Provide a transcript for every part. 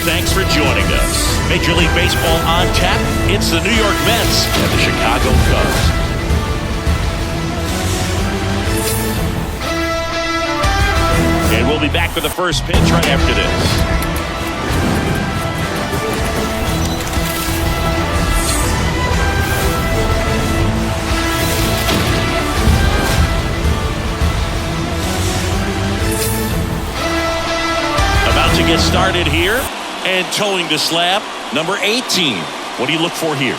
Thanks for joining us. Major League Baseball on tap. It's the New York Mets and the Chicago Cubs. And we'll be back with the first pitch right after this. To get started here and towing the slab, number 18. What do you look for here?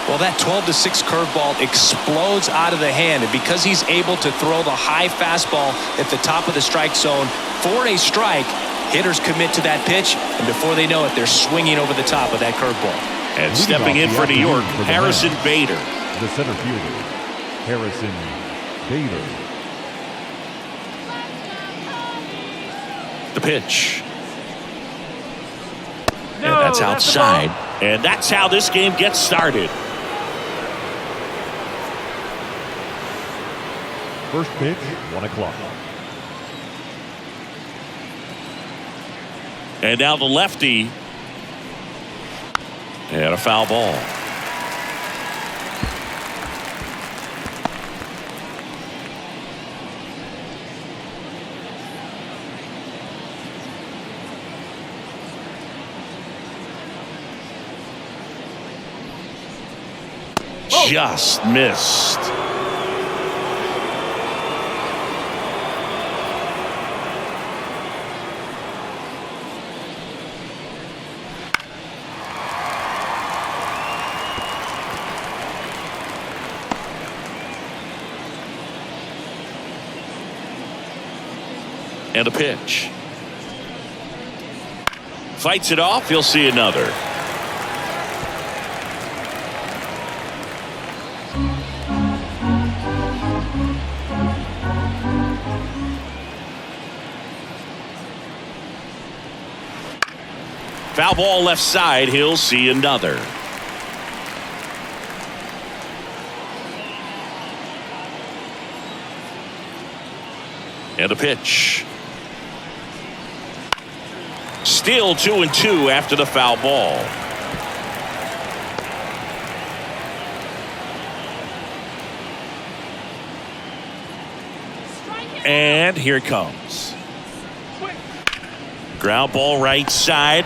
Well, that 12-6 curveball explodes out of the hand, and because he's able to throw the high fastball at the top of the strike zone for a strike, hitters commit to that pitch, and before they know it, they're swinging over the top of that curveball. And stepping in for New York, Harrison Bader. The center fielder, Harrison Bader. The pitch. And that's outside. And that's how this game gets started. First pitch, 1 o'clock. And now the lefty. And a foul ball. Just missed. And a pitch. Fights it off. He'll see another. Foul ball left side. He'll see another. And a pitch. Still 2-2 after the foul ball. And here it comes. Ground ball right side.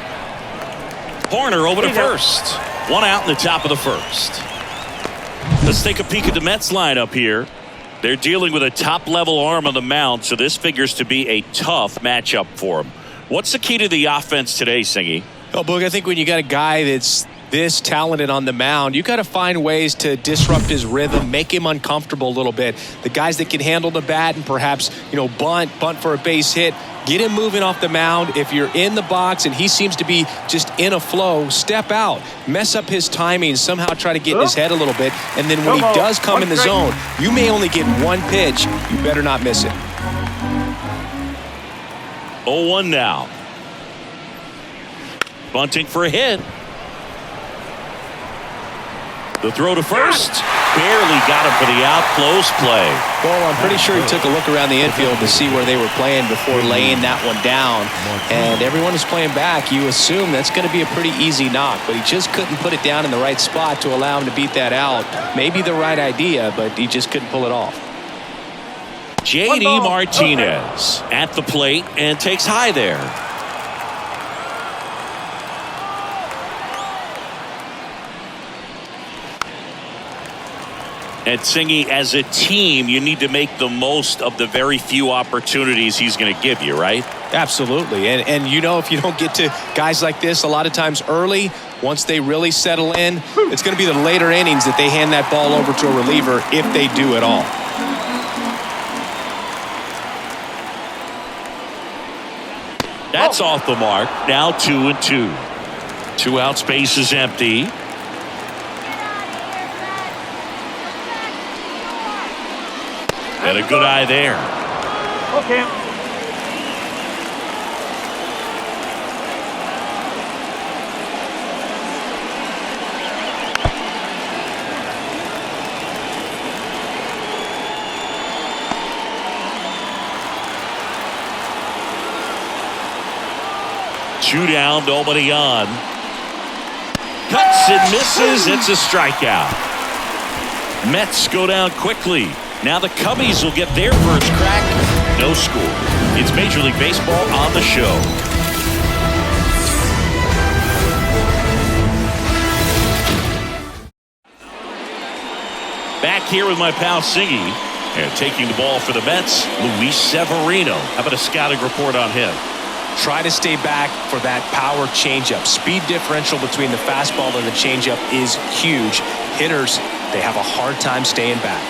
Horner over to first. One out in the top of the first. Let's take a peek at the Mets lineup here. They're dealing with a top-level arm on the mound, so this figures to be a tough matchup for them. What's the key to the offense today, Singy? Oh, Boog, I think when you got a guy that's this talented on the mound, you got to find ways to disrupt his rhythm, make him uncomfortable a little bit. The guys that can handle the bat and perhaps, bunt for a base hit, get him moving off the mound. If you're in the box and he seems to be just in a flow, step out, mess up his timing, somehow try to get in his head a little bit. And then when he does come in the zone, you may only get one pitch. You better not miss it. 0-1 now. Bunting for a hit. The throw to first. Barely got him for the out. Close play. Well, I'm pretty sure he took a look around the infield to see where they were playing before laying that one down. And everyone is playing back. You assume that's going to be a pretty easy knock, but he just couldn't put it down in the right spot to allow him to beat that out. Maybe the right idea, but he just couldn't pull it off. J.D. Martinez at the plate and takes high there. And Singy, as a team, you need to make the most of the very few opportunities he's going to give you, right? Absolutely. And if you don't get to guys like this a lot of times early, once they really settle in, it's going to be the later innings that they hand that ball over to a reliever if they do at all. That's off the mark. Now 2-2. 2 out, space is empty. And a good eye there. Okay. 2 down, nobody on. Cuts and misses. It's a strikeout. Mets go down quickly. Now the Cubbies will get their first crack. No score. It's Major League Baseball on the show. Back here with my pal Singy. And taking the ball for the Mets, Luis Severino. How about a scouting report on him? Try to stay back for that power changeup. Speed differential between the fastball and the changeup is huge. Hitters, they have a hard time staying back.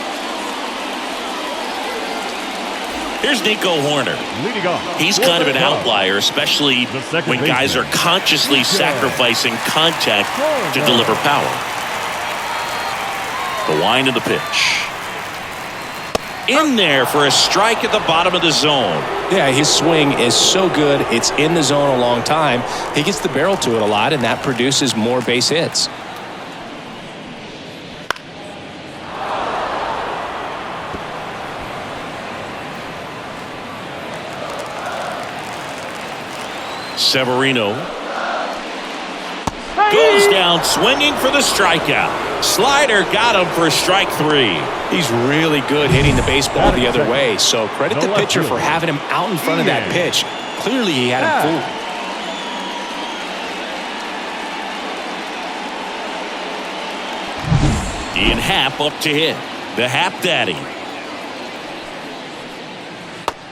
Here's Nico Horner. Leading off. He's kind of an outlier, especially when guys are consciously sacrificing contact to deliver power. The wind of the pitch. In there for a strike at the bottom of the zone. Yeah, his swing is so good. It's in the zone a long time. He gets the barrel to it a lot, and that produces more base hits. Severino goes down swinging for the strikeout. Slider got him for strike 3. He's really good hitting the baseball the other way, so credit the pitcher for having him out in front of that pitch. Clearly he had him fooled. Ian Happ up to hit. The Happ Daddy.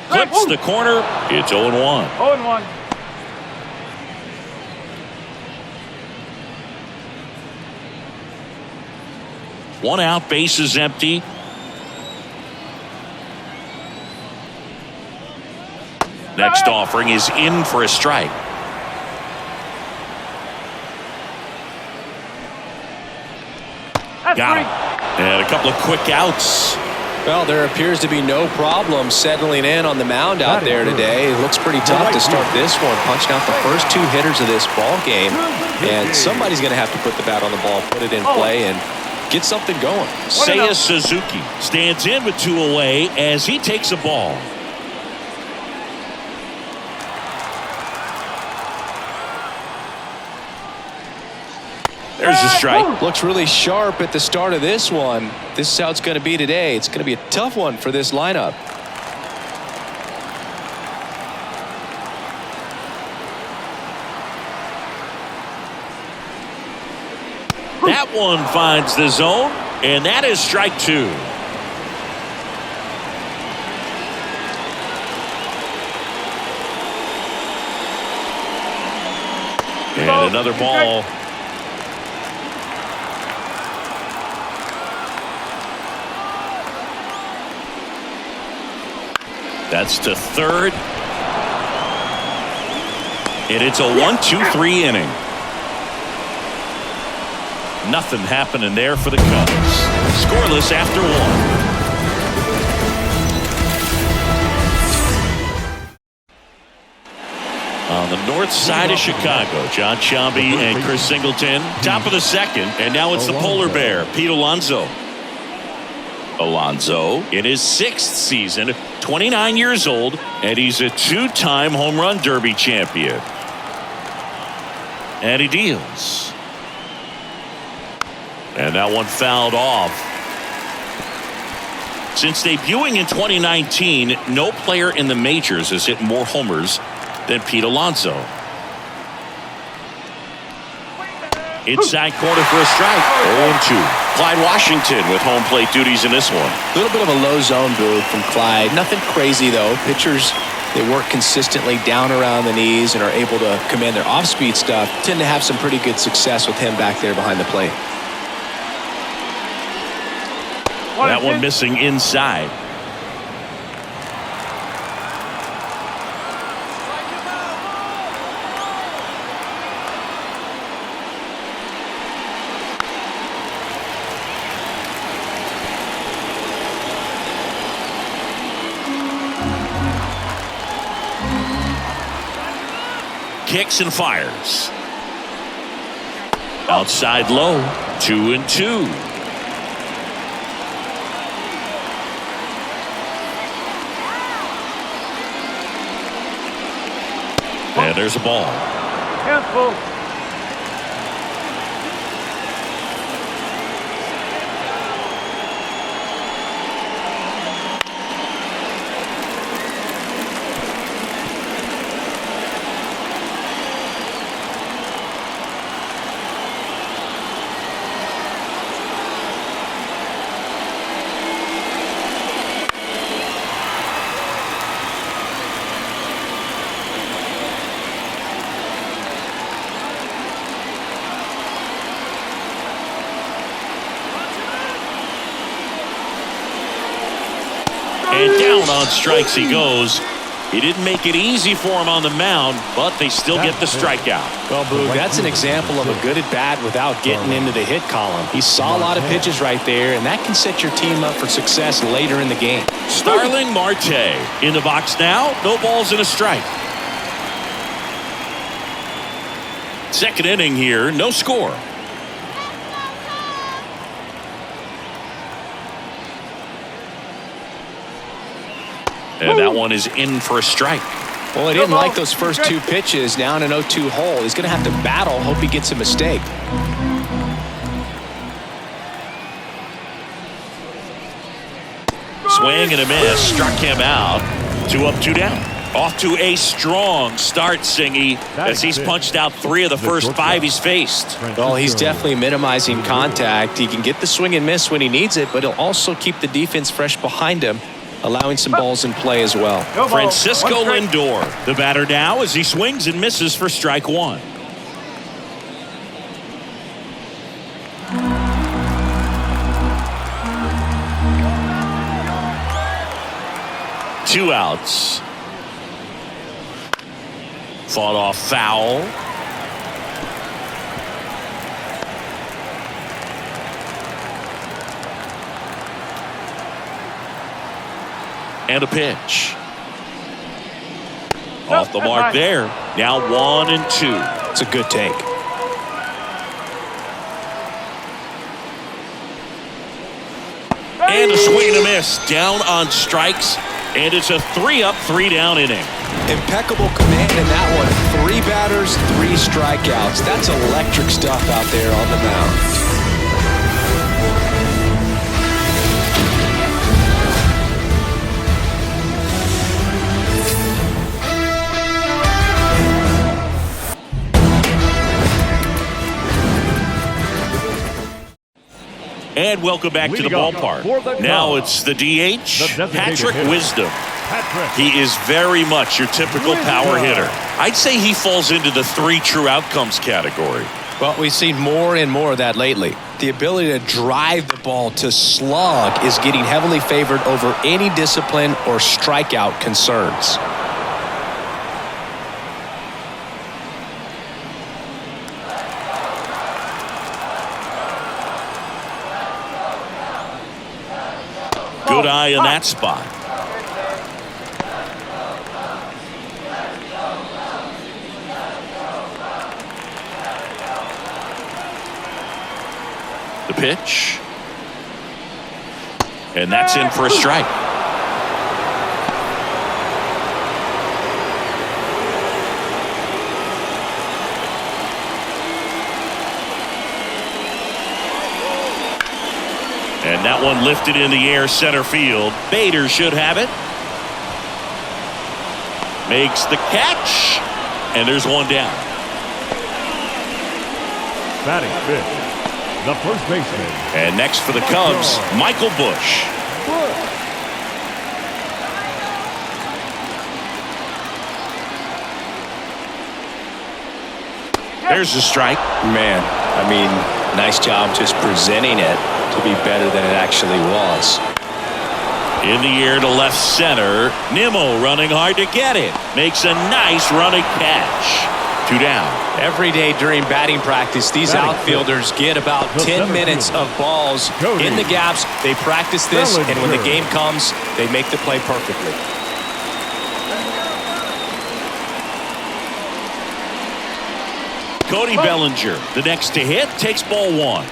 Clips the corner. It's 0-1. 0-1. One out, bases empty. Next offering is in for a strike. Got him. And a couple of quick outs. Well, there appears to be no problem settling in on the mound out there today. It looks pretty tough to start this one, punching out the first 2 hitters of this ball game. And somebody's going to have to put the bat on the ball, put it in play, and get something going. Seiya Suzuki stands in with 2 away as he takes a ball. There's a strike. Looks really sharp at the start of this one. This is how it's going to be today. It's going to be a tough one for this lineup. That one finds the zone, and that is strike 2. And another ball. That's to third. And it's a 1-2-3 inning. Nothing happening there for the Cubs. Scoreless after 1. On the north side of Chicago, John Sciambi and Chris Singleton. Top of the second, and now it's the polar bear, Pete Alonso. Alonso in his 6th season, 29 years old, and he's a 2-time home run derby champion. And he deals. And that one fouled off. Since debuting in 2019, no player in the majors has hit more homers than Pete Alonso. Inside corner for a strike. 0-2. Clyde Washington with home plate duties in this one. A little bit of a low zone move from Clyde. Nothing crazy, though. Pitchers, they work consistently down around the knees and are able to command their off-speed stuff. Tend to have some pretty good success with him back there behind the plate. That one missing inside. Kicks and fires. Outside low. 2-2. And there's a ball. Cancel. And down on strikes he goes. He didn't make it easy for him on the mound, but they still get the strikeout. Well, Boog, that's an example of a good at bat without getting into the hit column. He saw a lot of pitches right there, and that can set your team up for success later in the game. Starling Marte in the box now. No balls and a strike. Second inning here, no score. And that one is in for a strike. Well, he didn't like those first two pitches. Now in an 0-2 hole. He's going to have to battle. Hope he gets a mistake. Swing and a miss. Struck him out. 2 up, 2 down. Off to a strong start, Singy, as he's punched out 3 of the first 5 he's faced. Well, he's definitely minimizing contact. He can get the swing and miss when he needs it, but he'll also keep the defense fresh behind him, allowing some balls in play as well. Francisco Lindor, the batter now, as he swings and misses for strike 1. Two outs. Fought off foul. And a pitch. Off the mark there. Now 1 and 2. It's a good take. And a swing and a miss. Down on strikes. And it's a 3 up, 3 down inning. Impeccable command in that one. 3 batters, 3 strikeouts. That's electric stuff out there on the mound. And welcome back to the ballpark. Now it's the DH, Patrick Wisdom. He is very much your typical power hitter. I'd say he falls into the 3 true outcomes category. Well, we've seen more and more of that lately. The ability to drive the ball to slug is getting heavily favored over any discipline or strikeout concerns. Good eye in that spot. The pitch. And that's in for a strike. And that one lifted in the air center field. Bader should have it. Makes the catch. And there's one down. Batting fifth, the first baseman. And next for the Cubs, Michael Busch. There's the strike. Man, I mean, nice job just presenting it to be better than it actually was. In the air to left center. Nimmo running hard to get it. Makes a nice running catch. 2 down. Every day during batting practice, these outfielders get about 10 minutes of balls in the gaps. They practice this, and when the game comes, they make the play perfectly. Cody Bellinger, the next to hit, takes ball 1.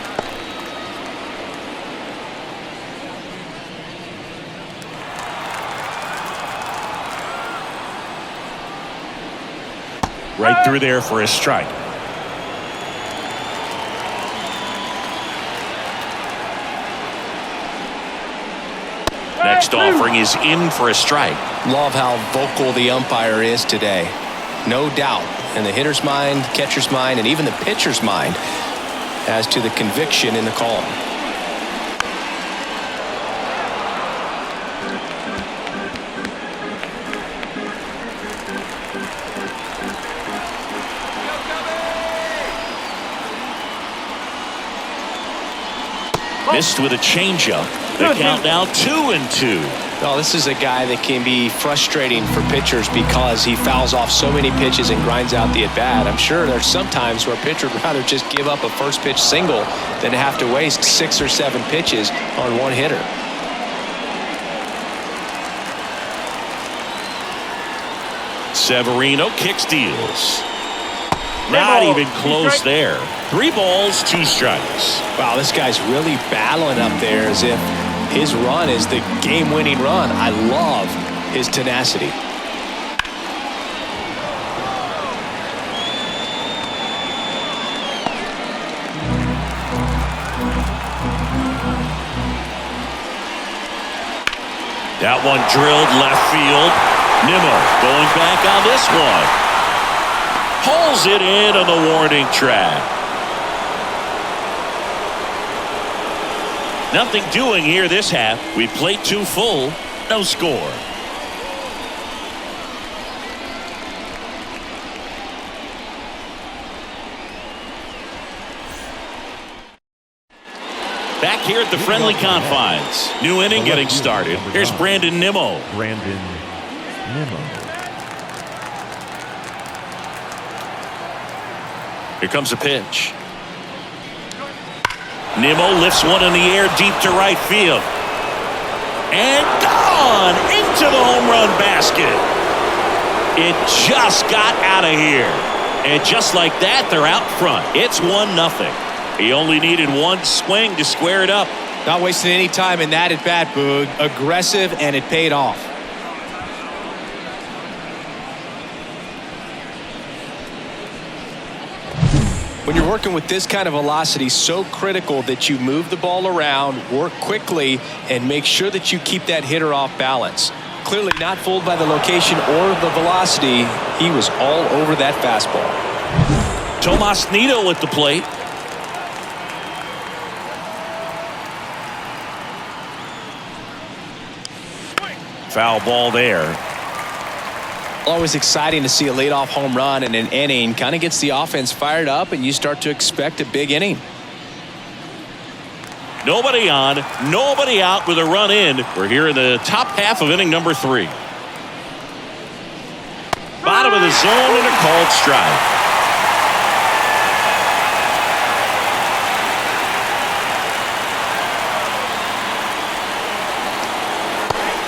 Right through there for a strike. Next offering is in for a strike. Love how vocal the umpire is today. No doubt in the hitter's mind, catcher's mind, and even the pitcher's mind as to the conviction in the call. Missed with a changeup. The count now 2-2. Well, this is a guy that can be frustrating for pitchers because he fouls off so many pitches and grinds out the at-bat. I'm sure there's some times where a pitcher would rather just give up a first pitch single than have to waste 6 or 7 pitches on one hitter. Severino kicks, deals. Not even close there. 3 balls, 2 strikes. Wow, this guy's really battling up there as if his run is the game-winning run. I love his tenacity. That one drilled left field. Nimmo going back on this one. Pulls it in on the warning track. Nothing doing here this half. We played 2 full. No score. Back here at the friendly confines. New inning getting started. Here's Brandon Nimmo. Brandon Nimmo. Here comes a pitch. Nimmo lifts one in the air deep to right field. And gone into the home run basket. It just got out of here. And just like that, they're out front. It's 1-0. He only needed one swing to square it up. Not wasting any time in that at-bat, Boog. Aggressive, and it paid off. When you're working with this kind of velocity, so critical that you move the ball around, work quickly, and make sure that you keep that hitter off balance. Clearly not fooled by the location or the velocity. He was all over that fastball. Tomas Nido at the plate. Foul ball there. Always exciting to see a leadoff home run in an inning. Kind of gets the offense fired up, and you start to expect a big inning. Nobody on, nobody out with a run in. We're here in the top half of inning number 3. Bottom of the zone and a called strike.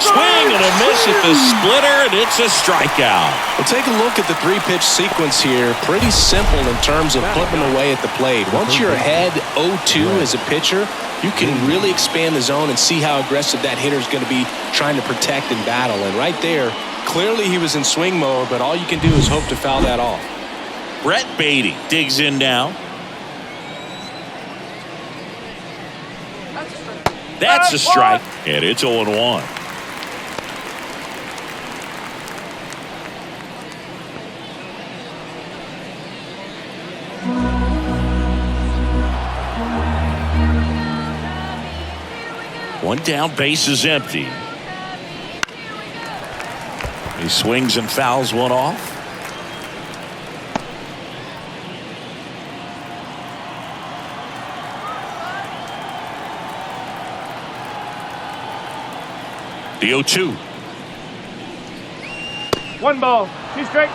Swing and a miss at the splitter, and it's a strikeout. Well, take a look at the 3-pitch sequence here. Pretty simple in terms of putting them away at the plate. Once you're ahead 0-2 as a pitcher, you can really expand the zone and see how aggressive that hitter is going to be trying to protect and battle. And right there, clearly he was in swing mode, but all you can do is hope to foul that off. Brett Beatty digs in now. That's a strike, and it's 0-1. One down, base is empty. He swings and fouls one off. The 0-2. 1 ball, 2 strikes.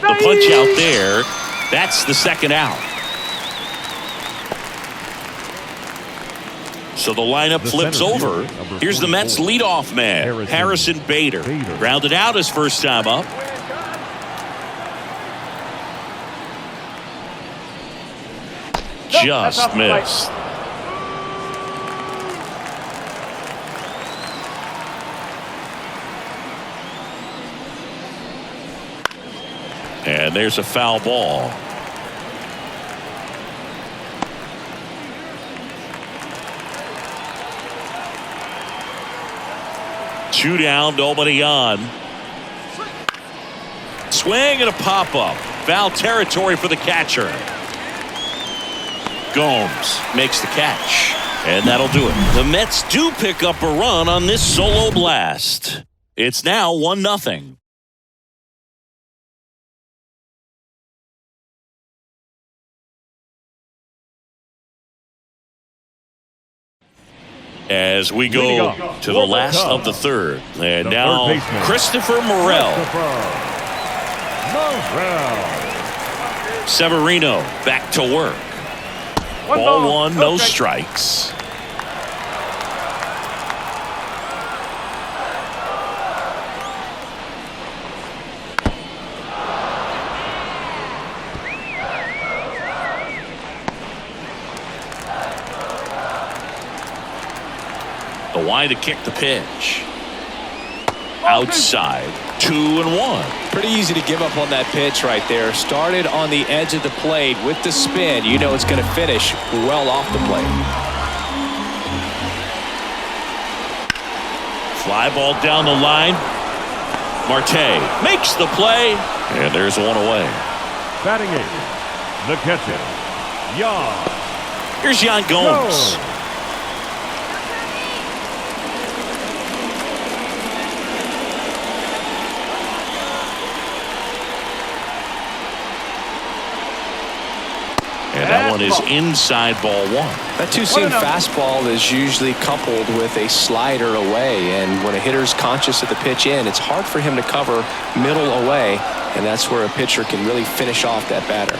The punch out there. That's the second out. So the lineup flips over. Here's the Mets leadoff man, Harrison Bader. Grounded out his first time up. Just missed. And there's a foul ball. Two down, nobody on. Swing and a pop-up. Foul territory for the catcher. Gomes makes the catch. And that'll do it. The Mets do pick up a run on this solo blast. It's now 1-0. As we go to the last of the third. And now Christopher Morel. Severino back to work. Ball one, no strikes. The wide to kick the pitch. Outside, 2-1. Pretty easy to give up on that pitch right there. Started on the edge of the plate with the spin. You know it's going to finish well off the plate. Fly ball down the line. Marte makes the play. And there's one away. Batting eighth, the catcher, Yan. Here's Yan Gomes. And that one is inside ball one. That two-seam fastball is usually coupled with a slider away, and when a hitter's conscious of the pitch in, it's hard for him to cover middle away, and that's where a pitcher can really finish off that batter.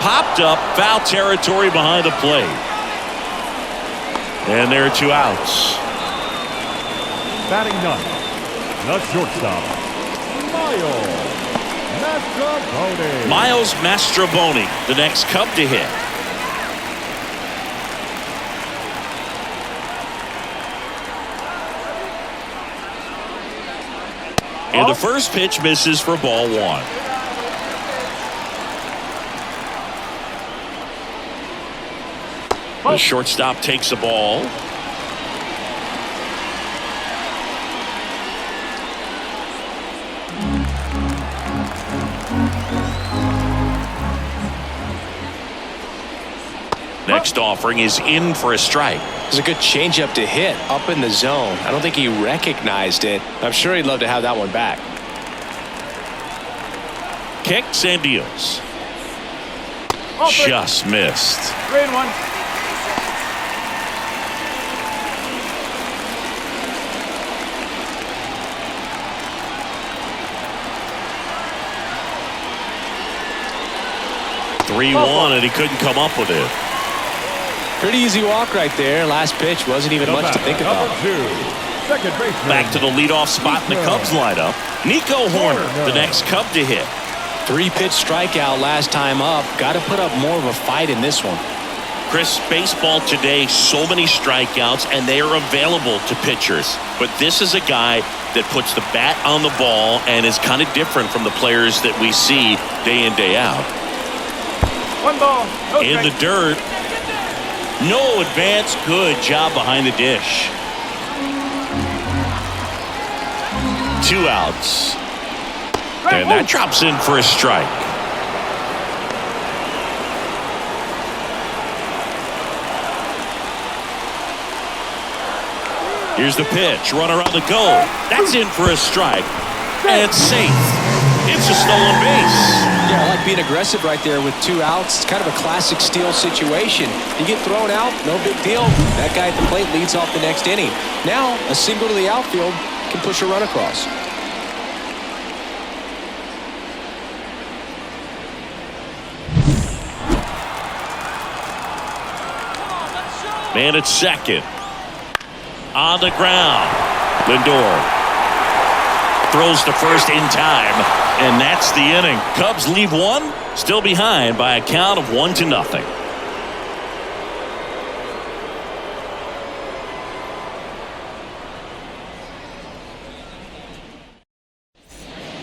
Popped up, foul territory behind the plate. And there are two outs. Batting ninth, the shortstop, Miles Mastrobuoni. Miles Mastrobuoni, the next Cub to hit. And the first pitch misses for ball one. The shortstop takes the ball. Next offering is in for a strike. It's a good changeup to hit up in the zone. I don't think he recognized it. I'm sure he'd love to have that one back. Kicks and deals. Just missed. 3-1. And he couldn't come up with it. Pretty easy walk right there. Last pitch wasn't even much to think about. Second baseman. Back to the leadoff spot in the Cubs lineup. Nico Horner, the next Cub to hit. 3-pitch strikeout last time up. Got to put up more of a fight in this one. Chris, baseball today, so many strikeouts, and they are available to pitchers. But this is a guy that puts the bat on the ball and is kind of different from the players that we see day in, day out. 1 ball. No in strike. the dirt. No advance. Good job behind the dish. 2 outs. And that drops in for a strike. Here's the pitch. Runner on the go. That's in for a strike. And safe. It's a stolen base. Yeah, I like being aggressive right there with 2 outs. It's kind of a classic steal situation. You get thrown out, no big deal. That guy at the plate leads off the next inning. Now, a single to the outfield can push a run across. Man at second. On the ground. Lindor throws to first in time, and that's the inning. Cubs leave one, still behind by a count of 1-0.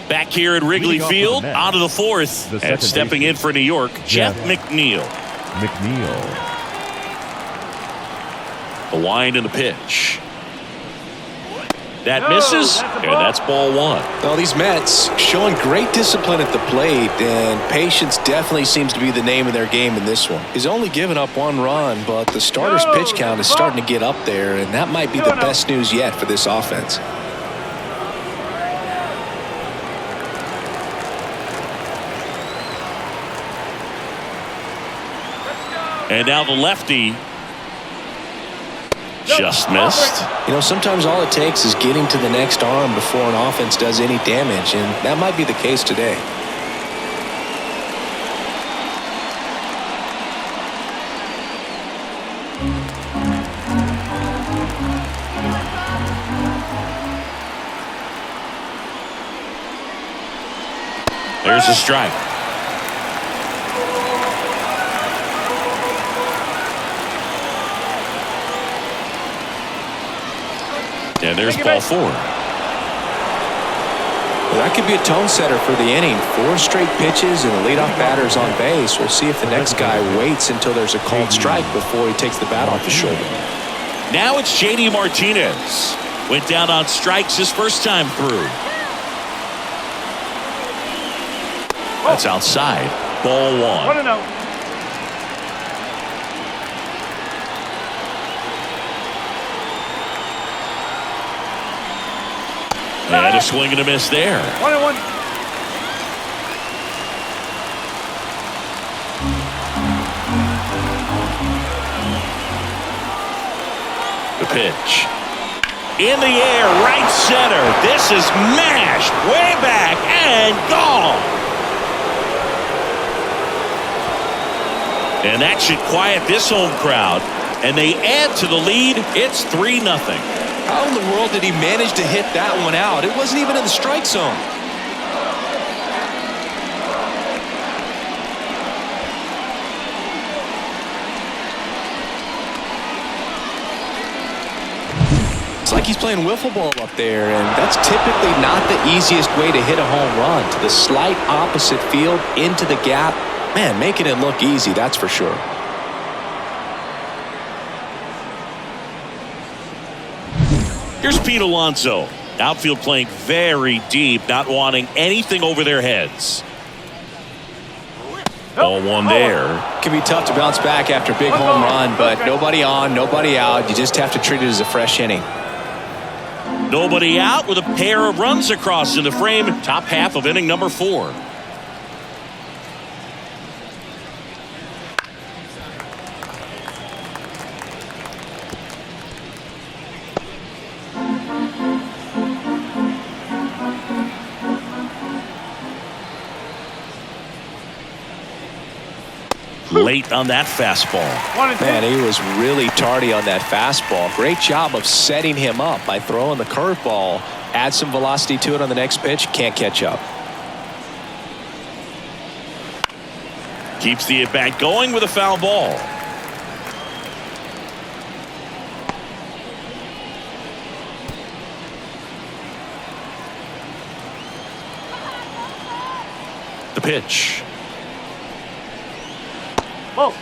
Back here at Wrigley Field, out of the fourth, and stepping in for New York, Jeff McNeil. The wind and the pitch. That misses, and that's ball one. Well, these Mets showing great discipline at the plate, and patience definitely seems to be the name of their game in this one. He's only given up 1 run, but the starter's pitch count is starting to get up there, and that might be the best news yet for this offense. And now the lefty just missed. You know, sometimes all it takes is getting to the next arm before an offense does any damage, and that might be the case today. There's a strike. And there's ball 4. Well, that could be a tone setter for the inning. 4 straight pitches and the leadoff batter's on base. We'll see if the next guy waits until there's a called strike before he takes the bat off his shoulder. Now it's JD Martinez. Went down on strikes his first time through. That's outside. Ball 1. 1-0. And a swing and a miss there. 1-1. The pitch. In the air, right center. This is mashed way back and gone. And that should quiet this home crowd. And they add to the lead. It's 3-0. How in the world did he manage to hit that one out? It wasn't even in the strike zone. It's like he's playing wiffle ball up there, and that's typically not the easiest way to hit a home run. To the slight opposite field, into the gap. Man, making it look easy, that's for sure. Here's Pete Alonso. Outfield playing very deep, not wanting anything over their heads. Ball 1 there. It can be tough to bounce back after a big home run, but nobody on, nobody out. You just have to treat it as a fresh inning. Nobody out with a pair of runs across in the frame. Top half of inning number 4. Late on that fastball. Man, he was really tardy on that fastball. Great job of setting him up by throwing the curveball. Add some velocity to it on the next pitch. Can't catch up. Keeps the at-bat going with a foul ball. The pitch. Whoa.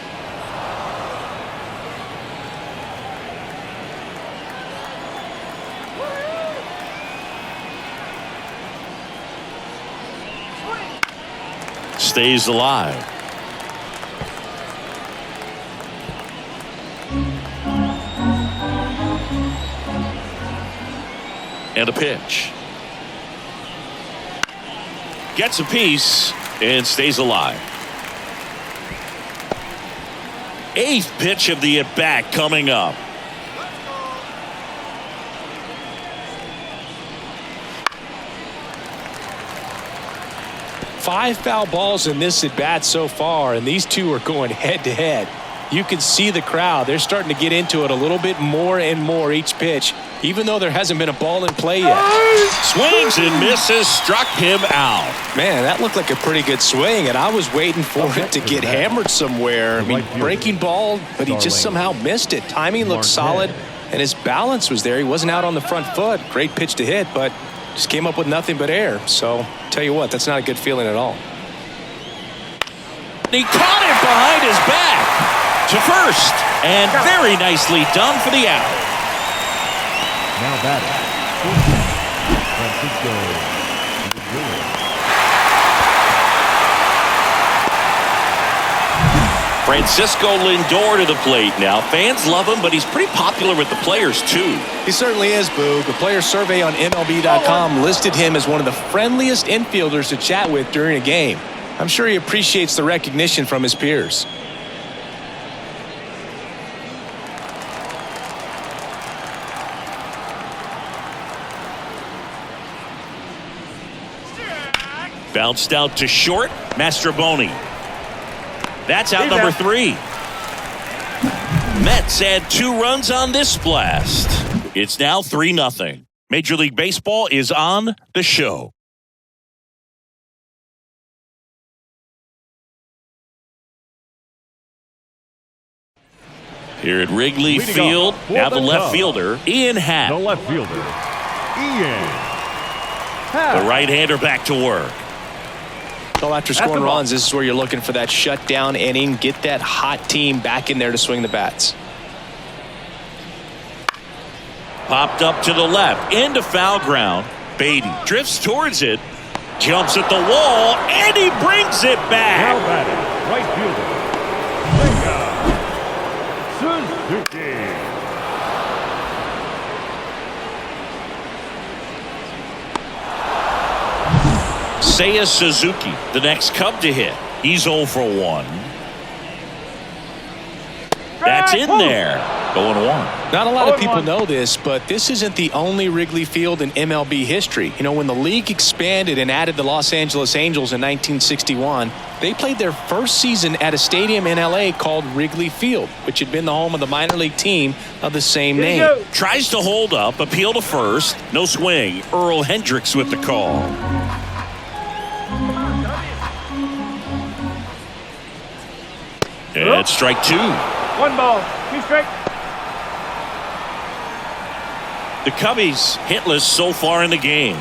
Stays alive. And a pitch. Gets a piece and stays alive. 8th pitch of the at-bat coming up. Five foul balls in this at-bat so far, and these two are going head-to-head. you can see the crowd. They're starting to get into it a little bit more and more each pitch, even though there hasn't been a ball in play yet. Swings and misses, struck him out. Man, that looked like a pretty good swing, and I was waiting for it to get hammered somewhere. I mean, breaking ball, but he just somehow missed it. Timing looked solid, and his balance was there. He wasn't out on the front foot. Great pitch to hit, but just came up with nothing but air. So, tell you what, that's not a good feeling at all. He caught it behind his back to first, and very nicely done for the out. Now batting, Francisco Lindor. Francisco Lindor to the plate now. Fans love him, but he's pretty popular with the players, too. He certainly is, Boog. The player survey on MLB.com listed him as one of the friendliest infielders to chat with during a game. I'm sure he appreciates the recognition from his peers. Bounced out to short. Mastroboni. That's out number 3. Mets add 2 runs on this blast. It's now 3-0. Major League Baseball is on the show. Here at Wrigley Field, now the left fielder, Ian Happ. The left fielder, Ian Happ. The right-hander back to work. Well, after scoring runs, this is where you're looking for that shutdown inning. Get that hot team back in there to swing the bats. Popped up to the left, into foul ground. Baden drifts towards it, jumps at the wall, and he brings it back. Now batting, right fielder, Suzuki. Seiya Suzuki, the next Cub to hit. He's 0 for 1. That's in there. 0-1. Not a lot of people know this, but this isn't the only Wrigley Field in MLB history. You know, when the league expanded and added the Los Angeles Angels in 1961, they played their first season at a stadium in L.A. called Wrigley Field, which had been the home of the minor league team of the same name. Tries to hold up, appeal to first. No swing. Earl Hendricks with the call. And strike 2. 1 ball, 2 strikes. The Cubbies hitless so far in the game.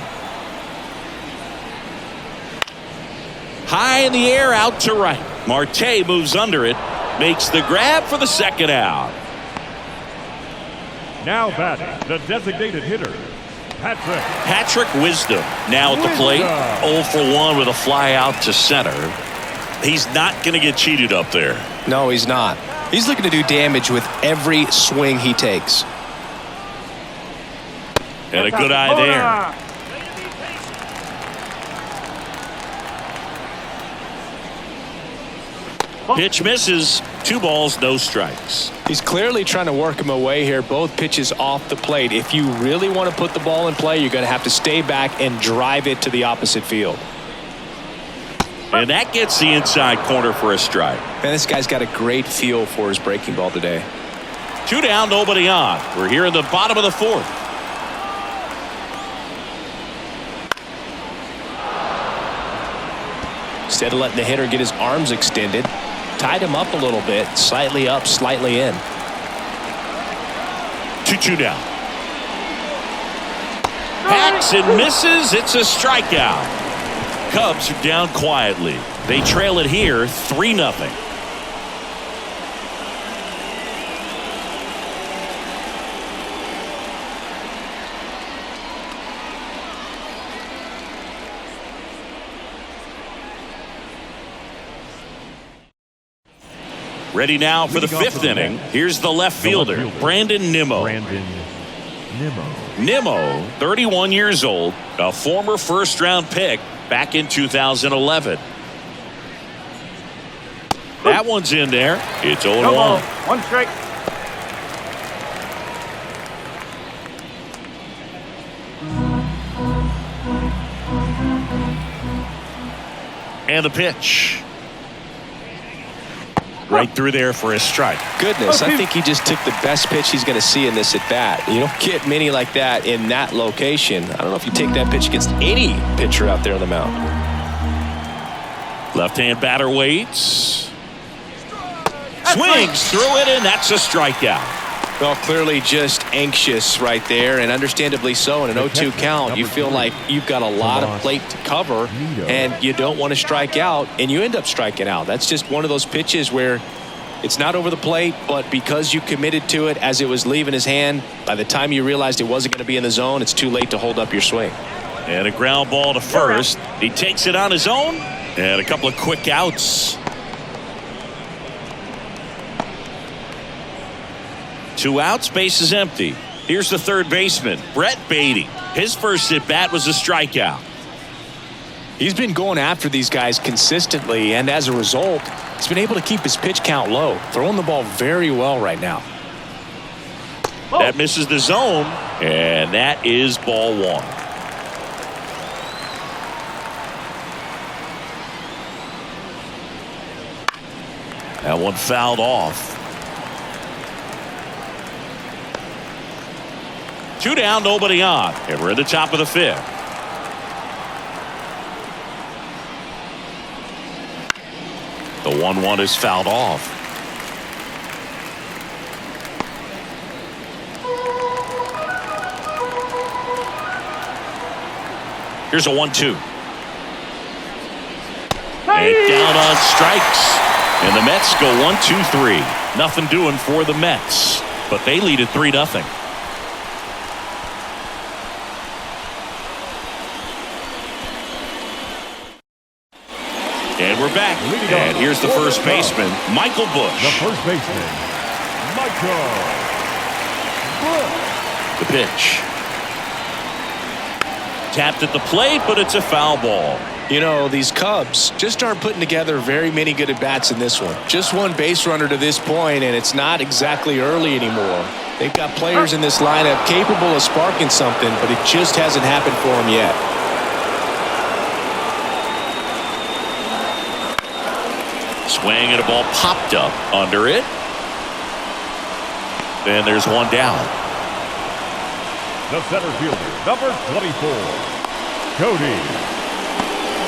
High in the air, out to right. Marte moves under it, makes the grab for the second out. Now batting, the designated hitter, Patrick Wisdom now at the plate. 0 for 1 with a fly out to center. He's not going to get cheated up there. No, he's not. He's looking to do damage with every swing he takes. And a good eye there. Pitch misses. 2 balls, no strikes. He's clearly trying to work him away here. Both pitches off the plate. If you really want to put the ball in play, you're going to have to stay back and drive it to the opposite field. And that gets the inside corner for a strike. Man, this guy's got a great feel for his breaking ball today. 2 down, nobody on. We're here in the bottom of the 4th. Instead of letting the hitter get his arms extended, tied him up a little bit, slightly up, slightly in. 2-2 down. Hacks and misses. It's a strikeout. Cubs are down quietly. They trail it here 3-0. Ready now for the 5th inning. Here's the left fielder, Brandon Nimmo. Nimmo, 31 years old, a former first-round pick back in 2011. That one's in there. It's 0-1. 1 strike. And the pitch. Right through there for a strike. Goodness, I think he just took the best pitch he's going to see in this at bat. You don't get many like that in that location. I don't know if you take that pitch against any pitcher out there on the mound. Left-hand batter waits. Swings through it, and that's a strikeout. Well, clearly just anxious right there, and understandably so. In an 0-2 count, you feel like you've got a lot of plate to cover, and you don't want to strike out, and you end up striking out. That's just one of those pitches where it's not over the plate, but because you committed to it as it was leaving his hand, by the time you realized it wasn't going to be in the zone, it's too late to hold up your swing. And a ground ball to first. He takes it on his own, and a couple of quick outs. 2 outs, base is empty. Here's the third baseman, Brett Beatty. His first at bat was a strikeout. He's been going after these guys consistently, and as a result, he's been able to keep his pitch count low, throwing the ball very well right now. That misses the zone, and that is ball 1. That one fouled off. 2 down, nobody on, and we're at the top of the 5th. The 1-1 is fouled off. Here's a 1-2. And down on strikes. And the Mets go 1-2-3. Nothing doing for the Mets, but they lead at 3-0. And we're back. And here's the first baseman, Michael Busch. The first baseman, Michael Busch. The pitch. Tapped at the plate, but it's a foul ball. You know, these Cubs just aren't putting together very many good at-bats in this one. Just one base runner to this point, and it's not exactly early anymore. They've got players in this lineup capable of sparking something, but it just hasn't happened for them yet. Swing and a ball popped up under it. And there's one down. The center fielder, number 24, Cody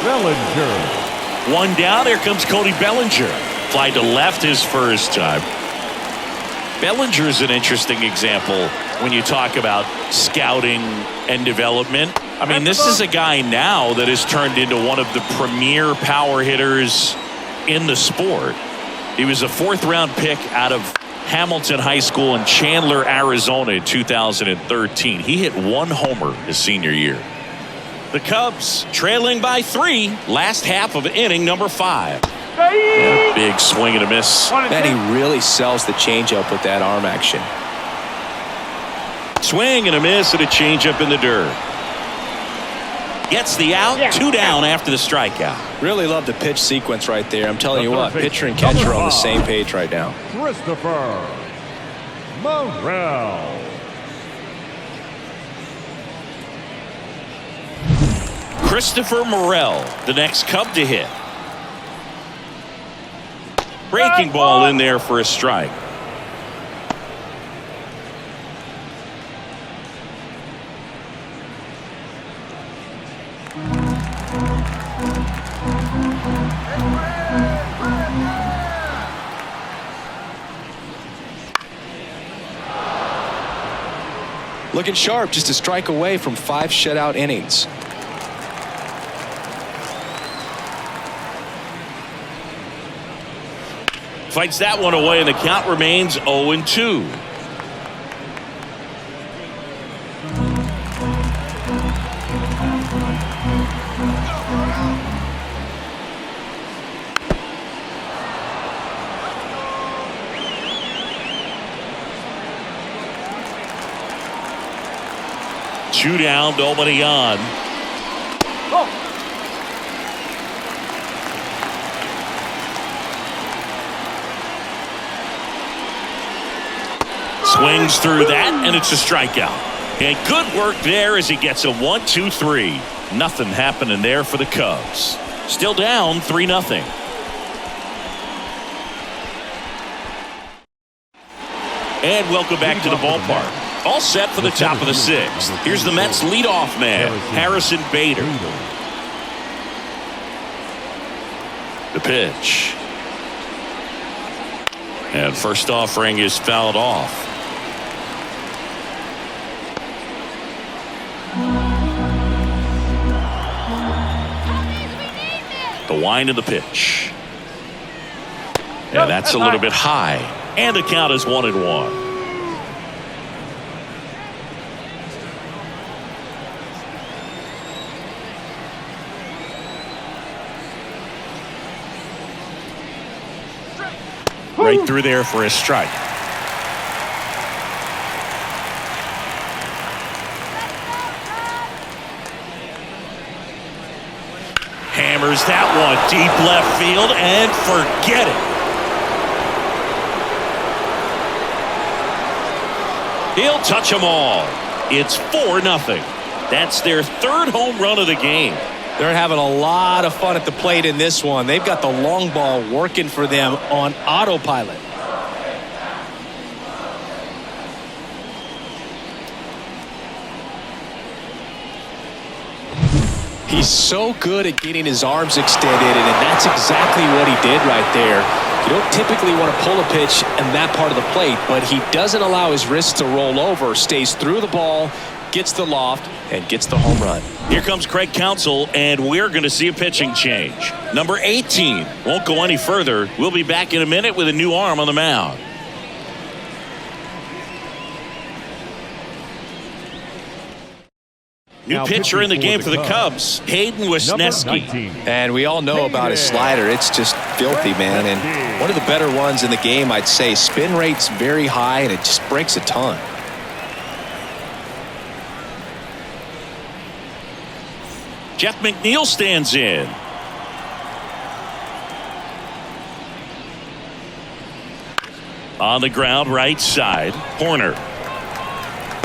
Bellinger. One down. Here comes Cody Bellinger. Fly to left his first time. Bellinger's an interesting example when you talk about scouting and development. I mean, this is a guy now that has turned into one of the premier power hitters in the sport. He was a 4th-round pick out of Hamilton High School in Chandler, Arizona in 2013. He hit 1 homer his senior year. The Cubs trailing by 3, last half of inning number 5. And a big swing and a miss. Man, he really sells the changeup with that arm action. Swing and a miss and a changeup in the dirt. Gets the out, 2 down after the strikeout. Really love the pitch sequence right there. I'm telling you what, pitcher and catcher are on the same page right now. Christopher Morel. Christopher Morel, the next Cub to hit. Breaking ball in there for a strike. Looking sharp, just a strike away from 5 shutout innings. Fights that one away, and the count remains 0-2. Two down, nobody on. Swings through that, and it's a strikeout. And good work there as he gets a 1-2-3. Nothing happening there for the Cubs. Still down 3-0. And welcome back to the ballpark. All set for the top of the sixth. Here's the Mets leadoff man, Harrison Bader. The pitch. And first offering is fouled off. The wind of the pitch. And that's a little bit high. And the count is 1-1. Right through there for a strike. Hammers that one deep left field and forget it. He'll touch them all. It's 4-0. That's their third home run of the game. They're having a lot of fun at the plate in this one. They've got the long ball working for them on autopilot. He's so good at getting his arms extended, and that's exactly what he did right there. You don't typically want to pull a pitch in that part of the plate, but he doesn't allow his wrists to roll over, stays through the ball, gets the loft, and gets the home run. Here comes Craig Counsell, and we're going to see a pitching change. Number 18 won't go any further. We'll be back in a minute with a new arm on the mound. New pitcher in the game for the Cubs, Hayden Wesneski. And we all know about his slider. It's just filthy, man. And one of the better ones in the game, I'd say. Spin rate's very high, and it just breaks a ton. Jeff McNeil stands in. On the ground, right side. Horner.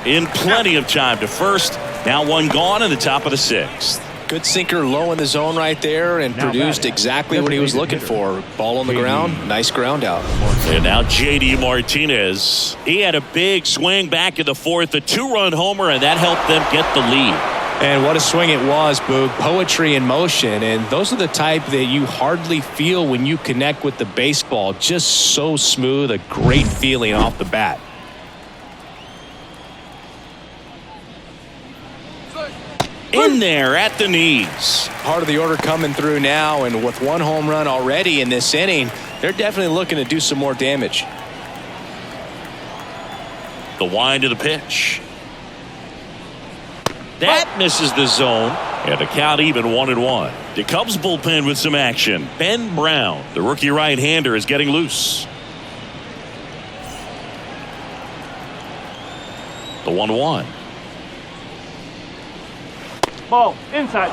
In plenty of time to first. Now one gone in the top of the sixth. Good sinker low in the zone right there and produced exactly what he was looking for. Ball on the ground. Nice ground out. And now J.D. Martinez. He had a big swing back in the fourth. A two-run homer, and that helped them get the lead. And what a swing it was, Boog. Poetry in motion. And those are the type that you hardly feel when you connect with the baseball. Just so smooth. A great feeling off the bat. In there at the knees. Part of the order coming through now, and with one home run already in this inning, they're definitely looking to do some more damage. The wind of the pitch. That misses the zone, and the count even 1-1. The Cubs bullpen with some action. Ben Brown, the rookie right-hander, is getting loose. The 1-1. Ball inside.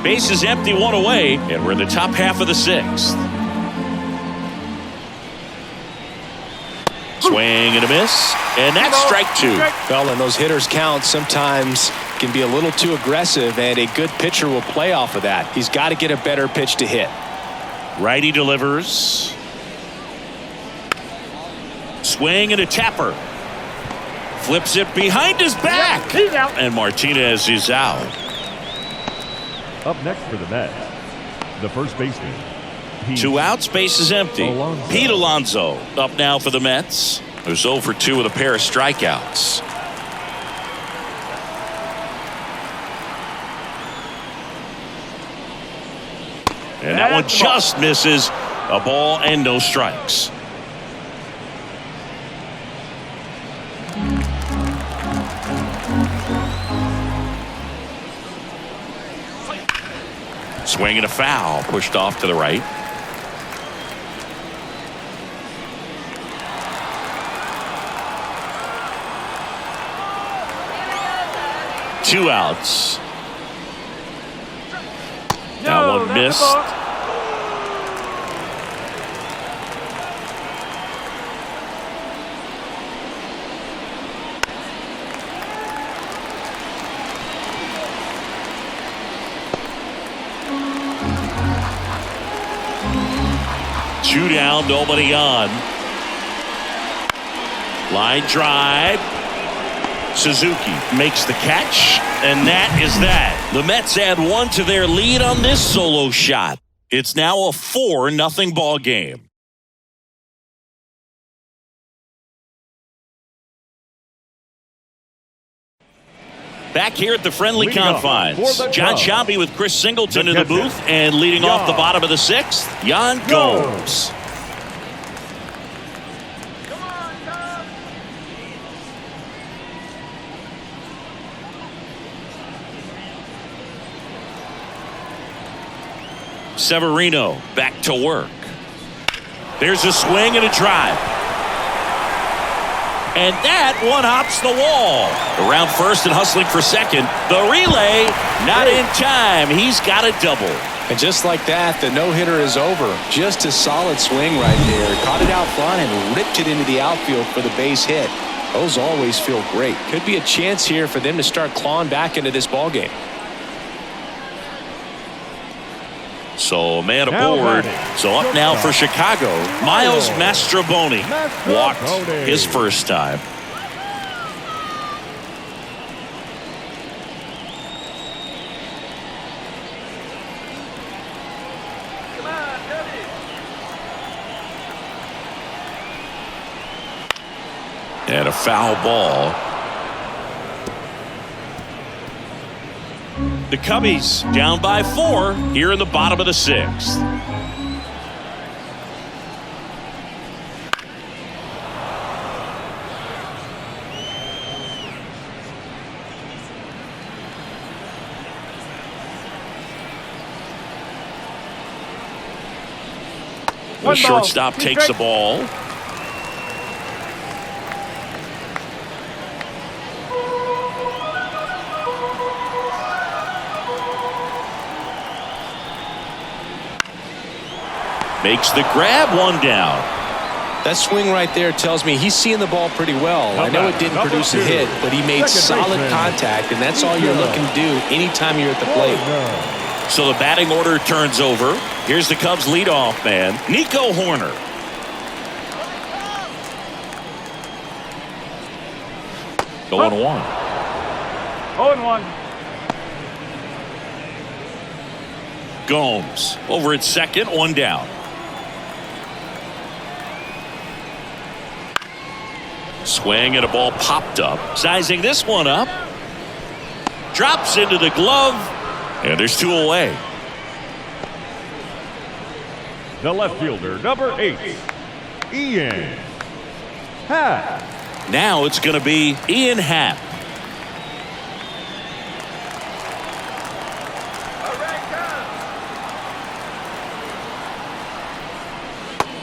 Base is empty, one away, and we're in the top half of the sixth. Swing and a miss, and that's strike two. Well, and those hitters count sometimes can be a little too aggressive, and a good pitcher will play off of that. He's got to get a better pitch to hit. Righty delivers. Swing and a tapper. Flips it behind his back. He's out. And Martinez is out. Up next for the Mets, the first baseman. Two outs, base is empty. Pete Alonso up now for the Mets, who's 0 for 2 with a pair of strikeouts. And that one just misses. A ball and no strikes. Swing and a foul, pushed off to the right. Two outs. Now one missed. Two down, nobody on. Line drive. Suzuki makes the catch, and that is that. The Mets add one to their lead on this solo shot. It's now a 4-0 ball game. Back here at the friendly confines, John Sciambi with Chris Singleton in the booth, and leading off the bottom of the 6th, Yan Gomes. Severino back to work. There's a swing and a drive. And that one hops the wall. Around first and hustling for second. The relay not in time. He's got a double. And just like that, the no-hitter is over. Just a solid swing right there. Caught it out front and ripped it into the outfield for the base hit. Those always feel great. Could be a chance here for them to start clawing back into this ball game. So a man aboard. So up now for Chicago, Miles Mastrobuoni walked his first time. And a foul ball. The Cubbies down by 4 here in the bottom of the 6th. The shortstop takes the ball. Makes the grab, one down. That swing right there tells me he's seeing the ball pretty well. I know it didn't produce a hit, but he made solid contact, and that's all you're looking to do anytime you're at the plate. So the batting order turns over. Here's the Cubs leadoff man, Nico Horner. Going 1. 0-1. Gomes over at second, 1 down. Swing and a ball popped up. Sizing this one up. Drops into the glove. And there's 2 away. The left fielder, number 8, Ian Happ. Now it's going to be Ian Happ.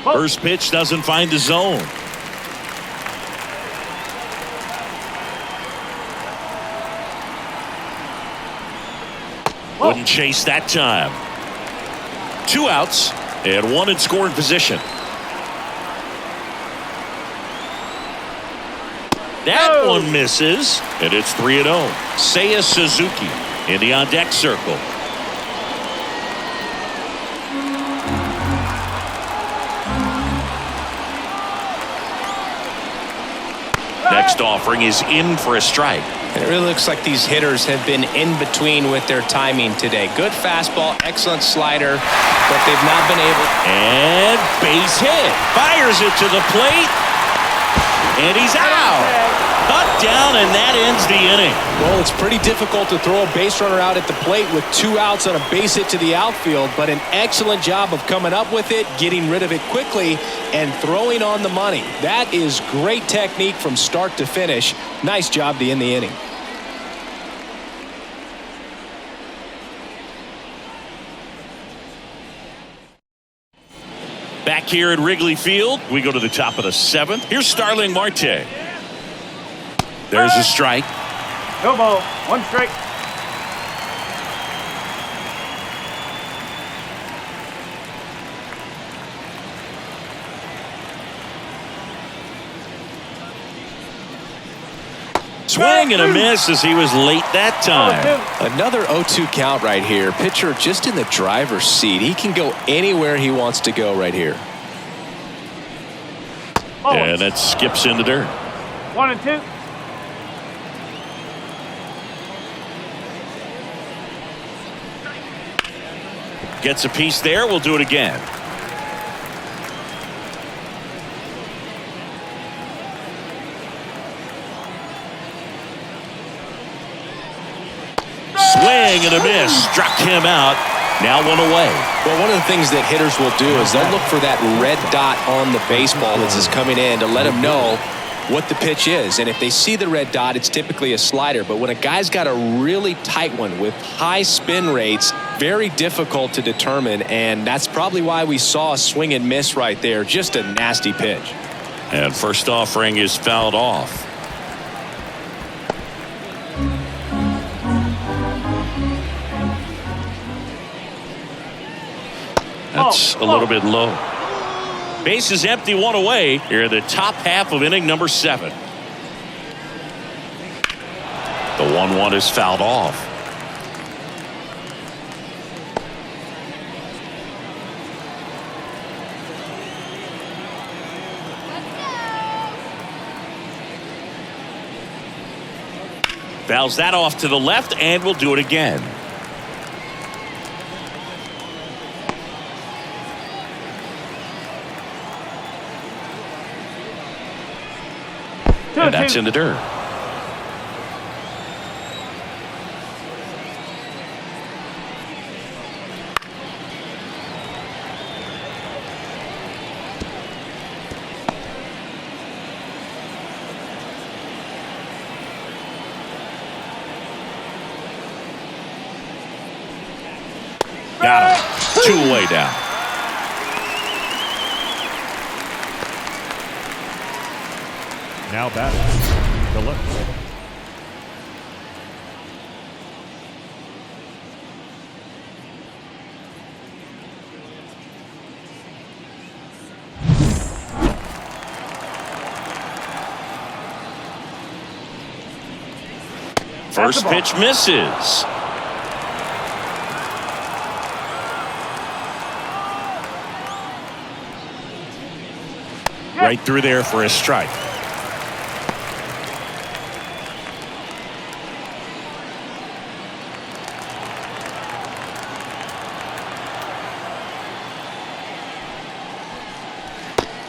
First pitch doesn't find the zone. Wouldn't chase that time. 2 outs and 1 in scoring position. That one misses, and it's 3-0. Seiya Suzuki in the on-deck circle. Next offering is in for a strike. It really looks like these hitters have been in between with their timing today. Good fastball, excellent slider, but they've not been able. And base hit. Fires it to the plate. And he's out. Cut down, and that ends the inning. Well, it's pretty difficult to throw a base runner out at the plate with 2 outs on a base hit to the outfield, but an excellent job of coming up with it, getting rid of it quickly, and throwing on the money. That is great technique from start to finish. Nice job to end the inning. Back here at Wrigley Field, we go to the top of the 7th. Here's Starling Marte. There's a strike. No ball. 1 strike. Swing and a miss as he was late that time. Another 0-2 count right here. Pitcher just in the driver's seat. He can go anywhere he wants to go right here. And that skips into dirt. 1-2. Gets a piece there. We'll do it again. Swing and a miss. Struck him out. Now one away. Well, one of the things that hitters will do is they'll look for that red dot on the baseball that's coming in to let them know what the pitch is. And if they see the red dot, it's typically a slider. But when a guy's got a really tight one with high spin rates, very difficult to determine. And that's probably why we saw a swing and miss right there. Just a nasty pitch. And first offering is fouled off. That's a little bit low. Base is empty, one away here in the top half of inning number 7. The 1-1 is fouled off. Fouls that off to the left, and we'll do it again. And that's in the dirt. Got him. 2 away down. Now batting, the left fielder. First pitch misses. Right through there for a strike.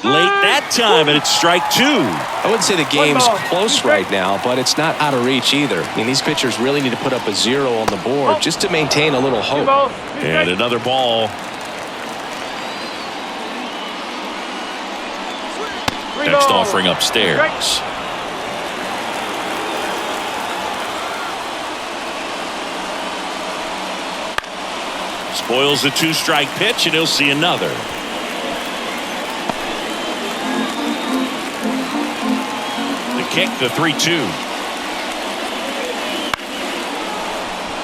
Late that time, and it's strike 2. I wouldn't say the game's close right now, but it's not out of reach either. I mean, these pitchers really need to put up a 0 on the board just to maintain a little hope. And another ball. Next offering upstairs. Spoils the 2-strike pitch, and he'll see another. The kick, the 3-2.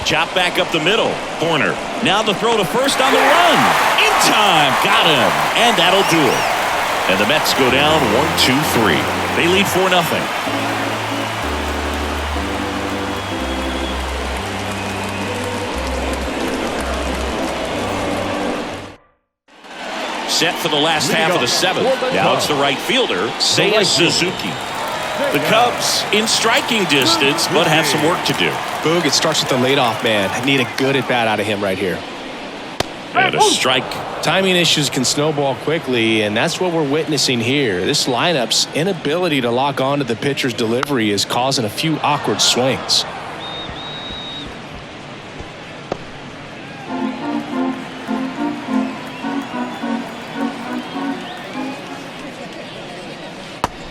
Chop back up the middle. Corner. Now the throw to first on the run. In time. Got him. And that'll do it. And the Mets go down 1-2-3. They lead 4-0. Set for the last half of the 7th. Now it's the right fielder, Seiya Suzuki. The Cubs in striking distance, but have some work to do. Boog, it starts with the leadoff man. I need a good at-bat out of him right here. And a strike. Timing issues can snowball quickly, and that's what we're witnessing here. This lineup's inability to lock onto the pitcher's delivery is causing a few awkward swings.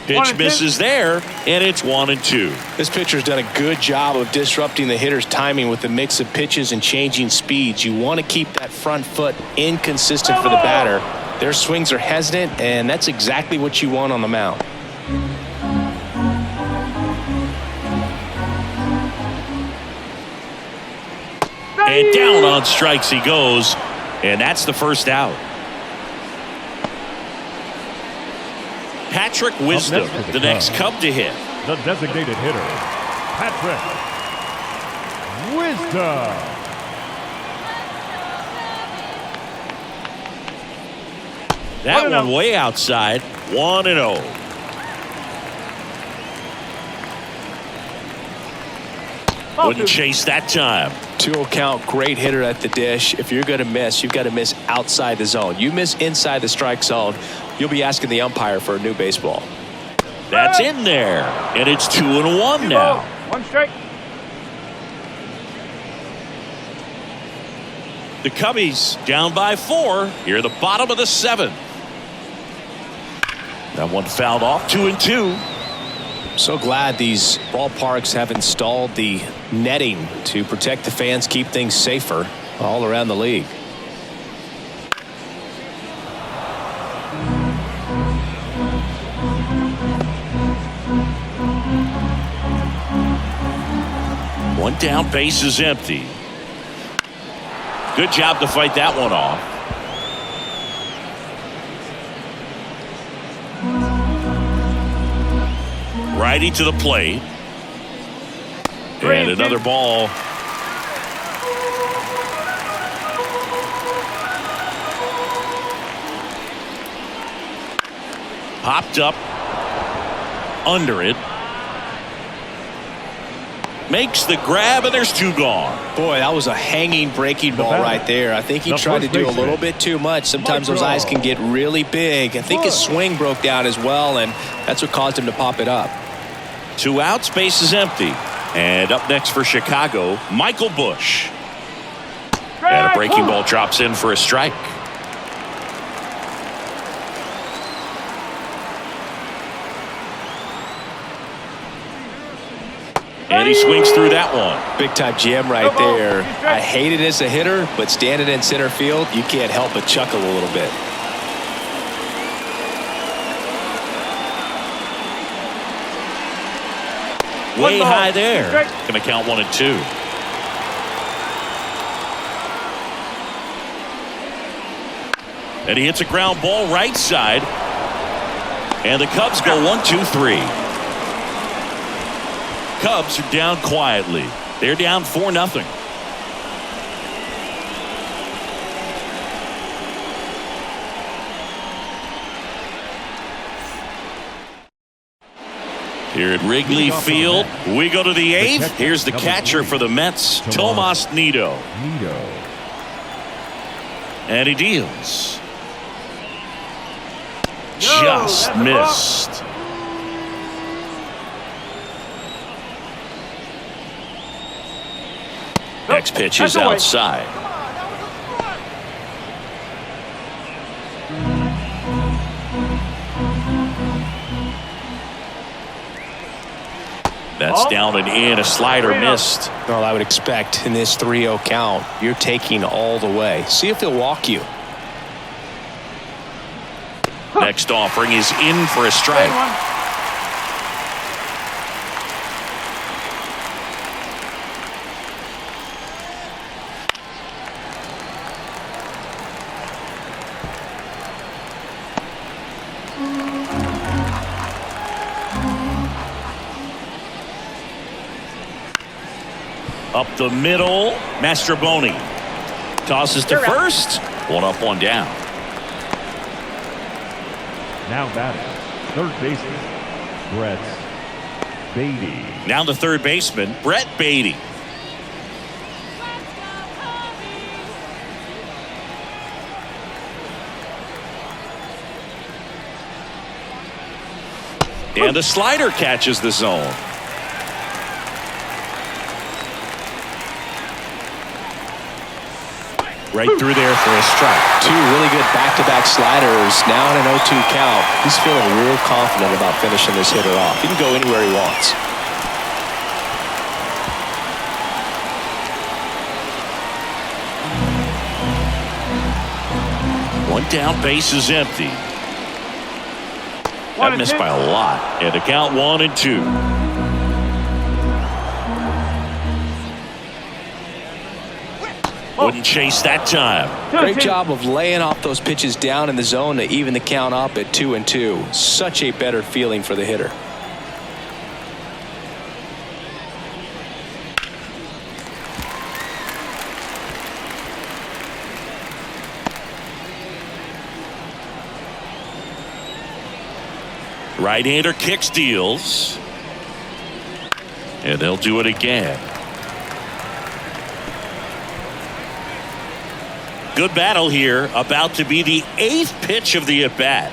Pitch misses there, and it's 1-2. This pitcher's done a good job of disrupting the hitter's timing with the mix of pitches and changing speeds. You want to keep that front foot inconsistent for the batter. Their swings are hesitant, and that's exactly what you want on the mound. And down on strikes he goes, and that's the first out. Patrick Wisdom, the next Cub to hit. The designated hitter, Patrick Wisdom. That one way outside, 1-0. Wouldn't chase that time. 2-0 count, great hitter at the dish. If you're going to miss, you've got to miss outside the zone. You miss inside the strike zone, you'll be asking the umpire for a new baseball. That's in there. And it's 2-1 now. One strike. The Cubbies down by 4 here at the bottom of the 7th. That one fouled off. 2-2. So glad these ballparks have installed the netting to protect the fans, keep things safer all around the league. One down, base is empty. Good job to fight that one off. Righty to the plate. And another ball. Popped up under it. Makes the grab, and there's 2 gone. Boy, that was a hanging breaking ball right there. I think he tried to do a little bit too much. Sometimes those eyes can get really big. I think his swing broke down as well, and that's what caused him to pop it up. 2 outs, base is empty. And up next for Chicago, Michael Busch. And a breaking ball drops in for a strike. And he swings through that one. Big time jam right there. I hate it as a hitter, but standing in center field, you can't help but chuckle a little bit. Way high there. Going to count 1 and 2. And he hits a ground ball right side. And the Cubs go 1-2-3. Cubs are down quietly. They're down 4-0. Here at Wrigley Field, we go to the 8th. Here's the catcher for the Mets, Tomas Nido. And he deals. Just missed. Next pitch is outside. That's down and in. A slider missed. Well, I would expect in this 3-0 count, you're taking all the way. See if he'll walk you. Next offering is in for a strike. Up the middle, Mastroboni tosses to first. 1 up, 1 down. Now batting, third baseman, Brett Beatty. Now the third baseman, Brett Beatty. And the slider catches the zone. Right through there for a strike. 2 really good back-to-back sliders. Now in an 0-2 count. He's feeling real confident about finishing this hitter off. He can go anywhere he wants. One down, base is empty. That missed by a lot. And to count 1 and 2. Wouldn't chase that time. Great job of laying off those pitches down in the zone to even the count up at 2-2. Such a better feeling for the hitter. Right-hander kicks, deals. And they'll do it again. Good battle here. About to be the 8th pitch of the at-bat.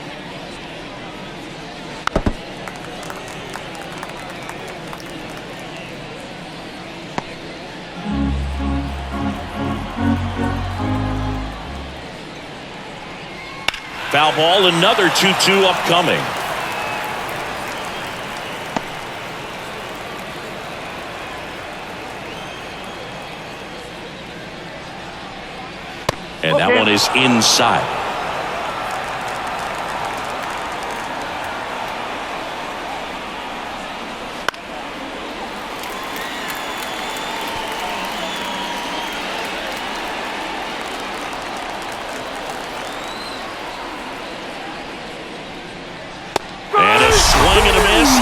Foul ball, another 2-2 upcoming. And that one is inside. And a swing and a miss.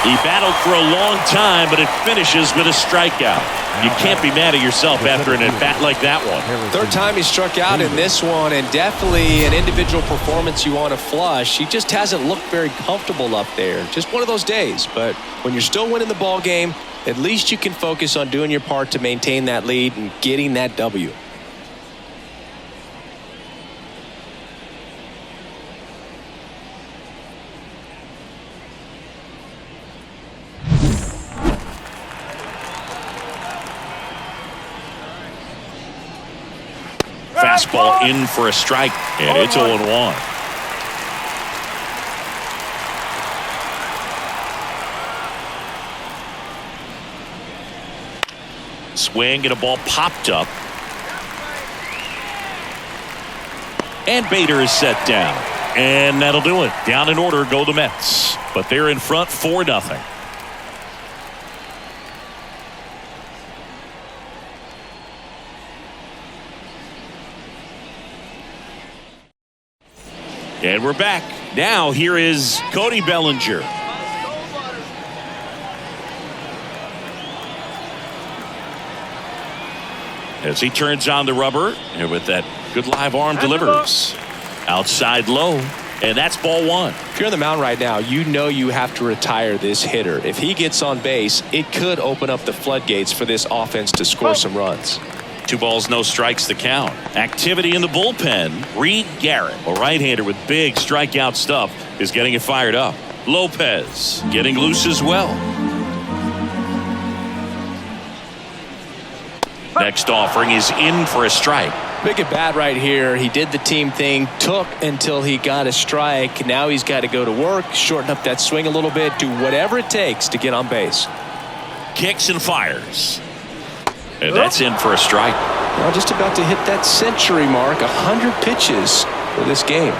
He battled for a long time, but it finishes with a strikeout. You can't be mad at yourself after an at-bat like that one. Third time he struck out in this one, and definitely an individual performance you want to flush. He just hasn't looked very comfortable up there. Just one of those days. But when you're still winning the ball game, at least you can focus on doing your part to maintain that lead and getting that W. Fastball in for a strike, and it's 0-1. Swing and a ball popped up. And Bader is set down. And that'll do it. Down in order go the Mets. But they're in front 4-0. And we're back. Now here is Cody Bellinger. As he turns on the rubber, and with that good live arm delivers. Outside low, and that's ball one. If you're on the mound right now, you know you have to retire this hitter. If he gets on base, it could open up the floodgates for this offense to score some runs. 2 balls, no strikes the count. Activity in the bullpen. Reed Garrett, a right-hander with big strikeout stuff, is getting it fired up. Lopez getting loose as well. Next offering is in for a strike. Big at bat right here. He did the team thing, took until he got a strike. Now he's got to go to work, shorten up that swing a little bit, do whatever it takes to get on base. Kicks and fires. And that's in for a strike. Well, just about to hit that century mark, 100 pitches for this game.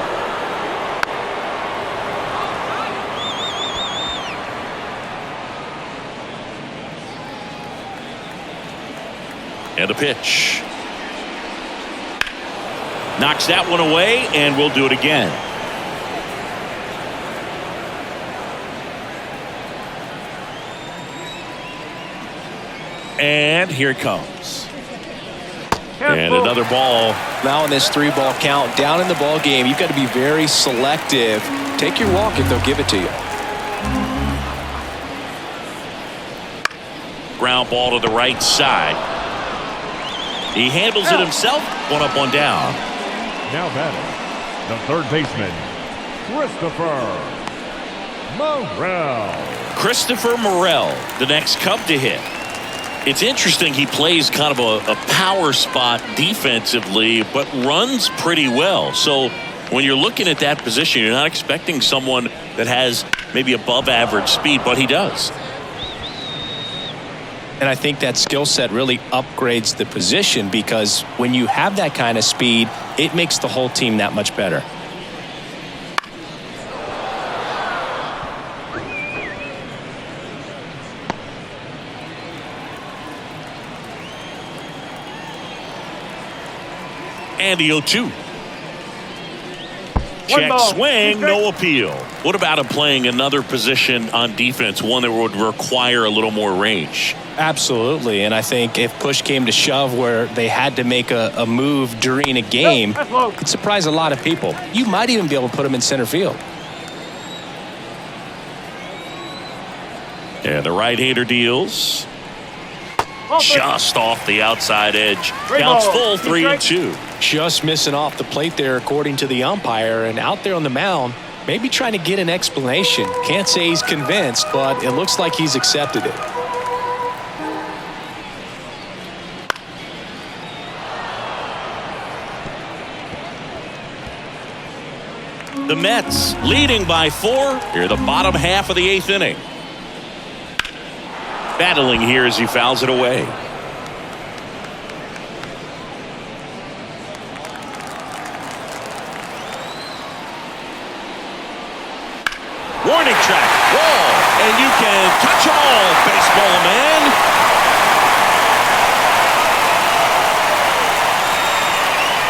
And a pitch. Knocks that one away, and we'll do it again. And here it comes. And another ball. Now in this 3-ball count, down in the ball game, you've got to be very selective. Take your walk if they'll give it to you. Ground ball to the right side. He handles it himself. 1 up, 1 down. Now batting, the third baseman, Christopher Morel, the next Cub to hit. It's interesting, he plays kind of a power spot defensively, but runs pretty well. So when you're looking at that position, you're not expecting someone that has maybe above average speed, but he does. And I think that skill set really upgrades the position, because when you have that kind of speed, it makes the whole team that much better. And the 0-2. Check swing, no appeal. What about him playing another position on defense, one that would require a little more range? Absolutely, and I think if push came to shove where they had to make a move during a game, it could surprise a lot of people. You might even be able to put him in center field. And the right-hander deals. Just off the outside edge. Three Counts ball. full, 3-2. Just missing off the plate there, according to the umpire. And out there on the mound, maybe trying to get an explanation. Can't say he's convinced, but it looks like he's accepted it. The Mets leading by 4 here, the bottom half of the 8th inning. Battling here as he fouls it away. Warning track, wall, and you can touch all, baseball man.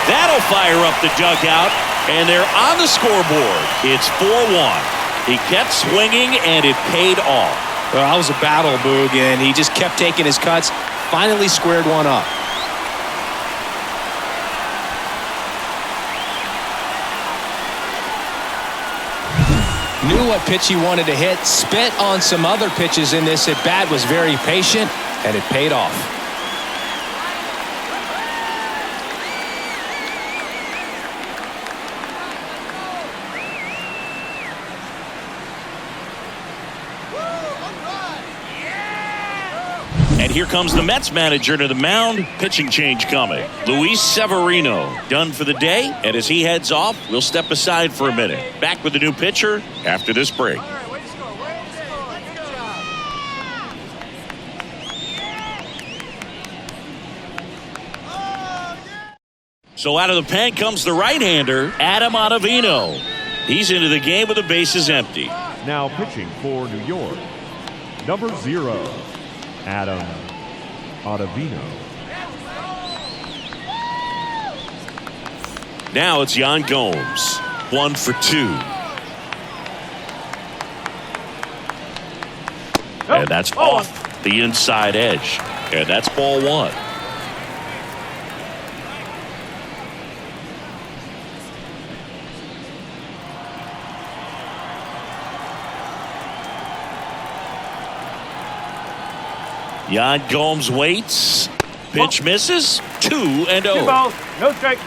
That'll fire up the dugout, and they're on the scoreboard. It's 4-1. He kept swinging, and it paid off. Well, that was a battle, Boog, and he just kept taking his cuts. Finally squared one up. Knew what pitch he wanted to hit. Spent on some other pitches in this at bat. Was very patient, and it paid off. And here comes the Mets manager to the mound. Pitching change coming. Luis Severino done for the day. And as he heads off, we'll step aside for a minute. Back with the new pitcher after this break. So out of the pen comes the right-hander, Adam Ottavino. He's into the game with the bases empty. Now pitching for New York, number 0, Adam Ottavino. Now it's Yan Gomes, 1 for 2. And that's off the inside edge. And that's ball 1. Yan Gomes waits. Pitch misses. 2-0. 2 balls. No strike.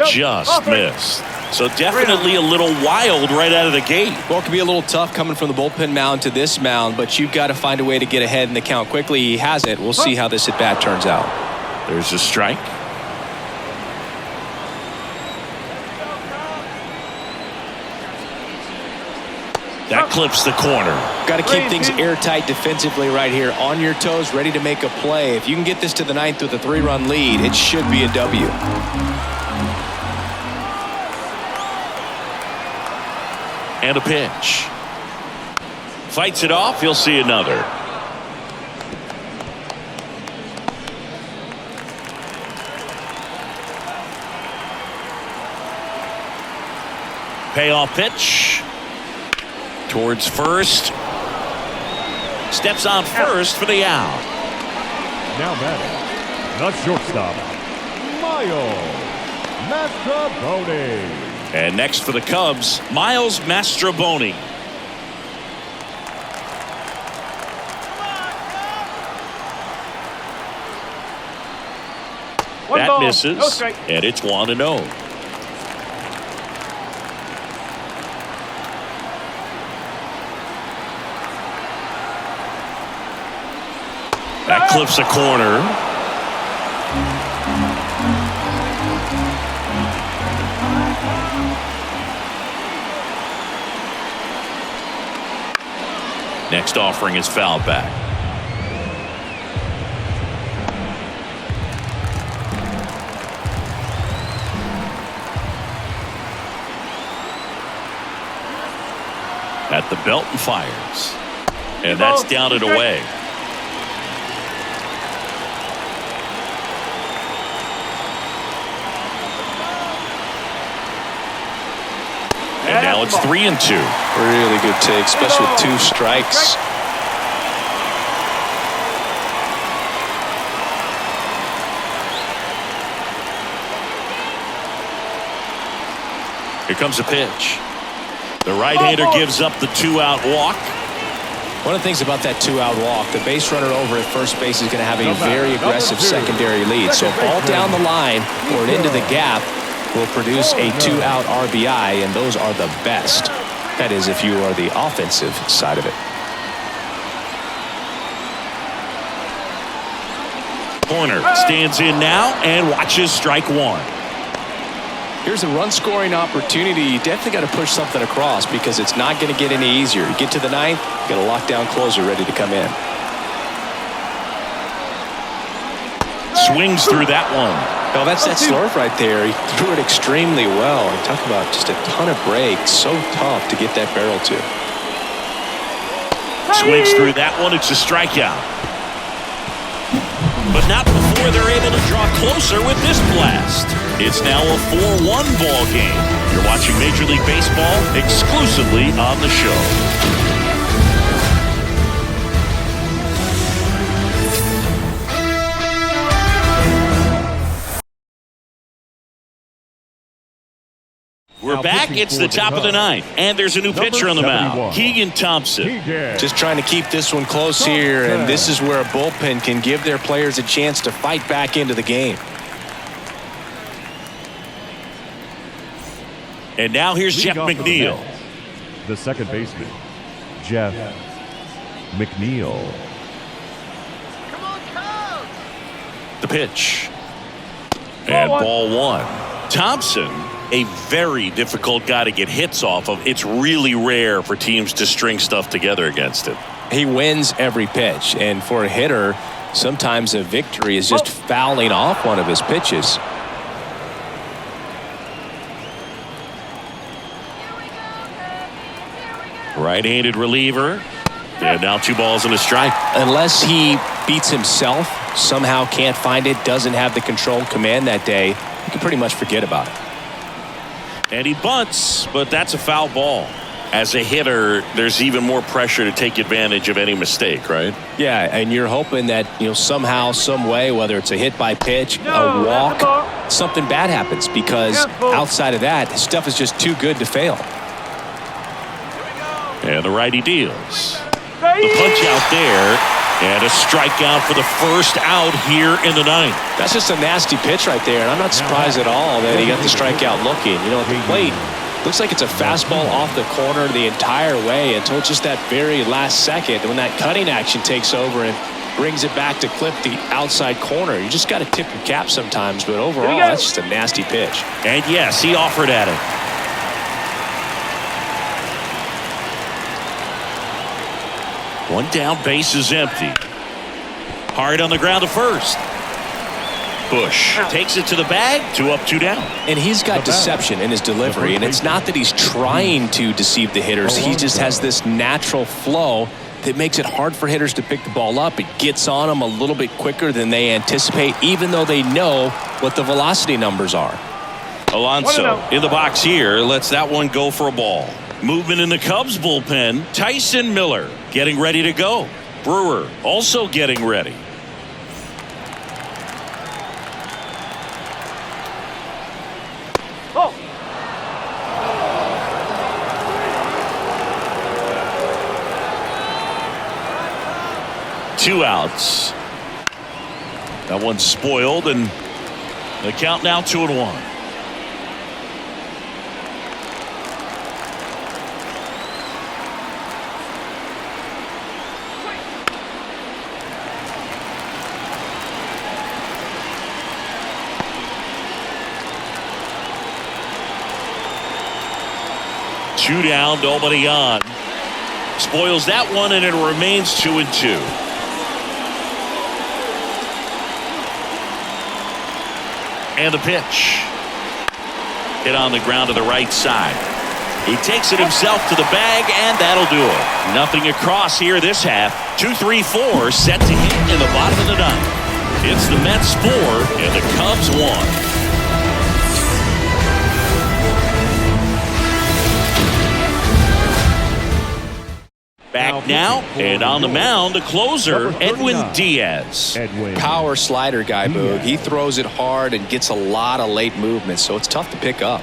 Just missed. So definitely a little wild right out of the gate. Well, it can be a little tough coming from the bullpen mound to this mound, but you've got to find a way to get ahead in the count quickly. He has it. We'll see how this at bat turns out. There's a strike. That clips the corner. Got to keep things airtight defensively right here. On your toes, ready to make a play. If you can get this to the 9th with a 3-run lead, it should be a W. And a pitch. Fights it off. He'll see another. Payoff pitch. Towards first. Steps on first for the out. Now batting, the shortstop, Miles Mastrobuoni. And next for the Cubs, Miles Mastrobuoni. That misses, and it's 1-0. That clips a corner. Next offering is fouled back. At the belt and fires. And that's down and away. And now it's 3-2. Really good take, especially with 2 strikes. Here comes a pitch. The right-hander gives up the 2-out walk. One of the things about that 2-out walk, the base runner over at first base is going to have a very aggressive secondary lead. So a ball down the line or into the gap will produce a 2-out RBI, and those are the best. That is, if you are the offensive side of it. Corner stands in now and watches strike one. Here's a run-scoring opportunity. You definitely got to push something across because it's not going to get any easier. You get to the ninth, you got a lockdown closer ready to come in. Swings through that one. Well, that's that slurve right there. He threw it extremely well. And talk about just a ton of breaks. So tough to get that barrel to. Swings through that one. It's a strikeout. But not before they're able to draw closer with this blast. It's now a 4-1 ball game. You're watching Major League Baseball exclusively on the show. We're back. It's the top of the ninth, and there's a new pitcher on the mound, Keegan Thompson. Just trying to keep this one close here, and this is where a bullpen can give their players a chance to fight back into the game. And now here's Jeff McNeil. The second baseman, Jeff McNeil. The pitch. And ball one. Thompson, a very difficult guy to get hits off of. It's really rare for teams to string stuff together against him. He wins every pitch, and for a hitter, sometimes a victory is just fouling off one of his pitches. Right-handed reliever. And now 2 balls and a strike. Unless he beats himself, somehow can't find it, doesn't have the control command that day, you can pretty much forget about it. And he bunts, but that's a foul ball. As a hitter, there's even more pressure to take advantage of any mistake, right? Yeah, and you're hoping that, somehow, some way, whether it's a hit by pitch, a walk, something bad happens, because outside of that, stuff is just too good to fail. And the righty deals. The punch out there, and a strikeout for the first out here in the ninth. That's just a nasty pitch right there, and I'm not surprised at all that he got the strikeout looking. At the plate, looks like it's a fastball off the corner the entire way until just that very last second when that cutting action takes over and brings it back to clip the outside corner. You just got to tip your cap sometimes, but overall, that's just a nasty pitch. And yes, he offered at it. One down, base is empty. Hard on the ground to first. Bush takes it to the bag, 2 up, 2 down. And he's got deception in his delivery, and it's not that he's trying to deceive the hitters. He just has this natural flow that makes it hard for hitters to pick the ball up. It gets on them a little bit quicker than they anticipate, even though they know what the velocity numbers are. Alonso in the box here lets that one go for a ball. Movement in the Cubs bullpen. Tyson Miller getting ready to go. Brewer also getting ready. Oh. Two outs. That one's spoiled, and the count now 2-1. Two down, nobody on. Spoils that one, and it remains 2-2. And the pitch. Hit on the ground to the right side. He takes it himself to the bag, and that'll do it. Nothing across here this half. 2-3-4 set to hit in the bottom of the ninth. It's the Mets 4 and the Cubs 1. Back now, and on the mound, the closer, Edwin Diaz. Power slider guy, Boog. He throws it hard and gets a lot of late movement, so it's tough to pick up.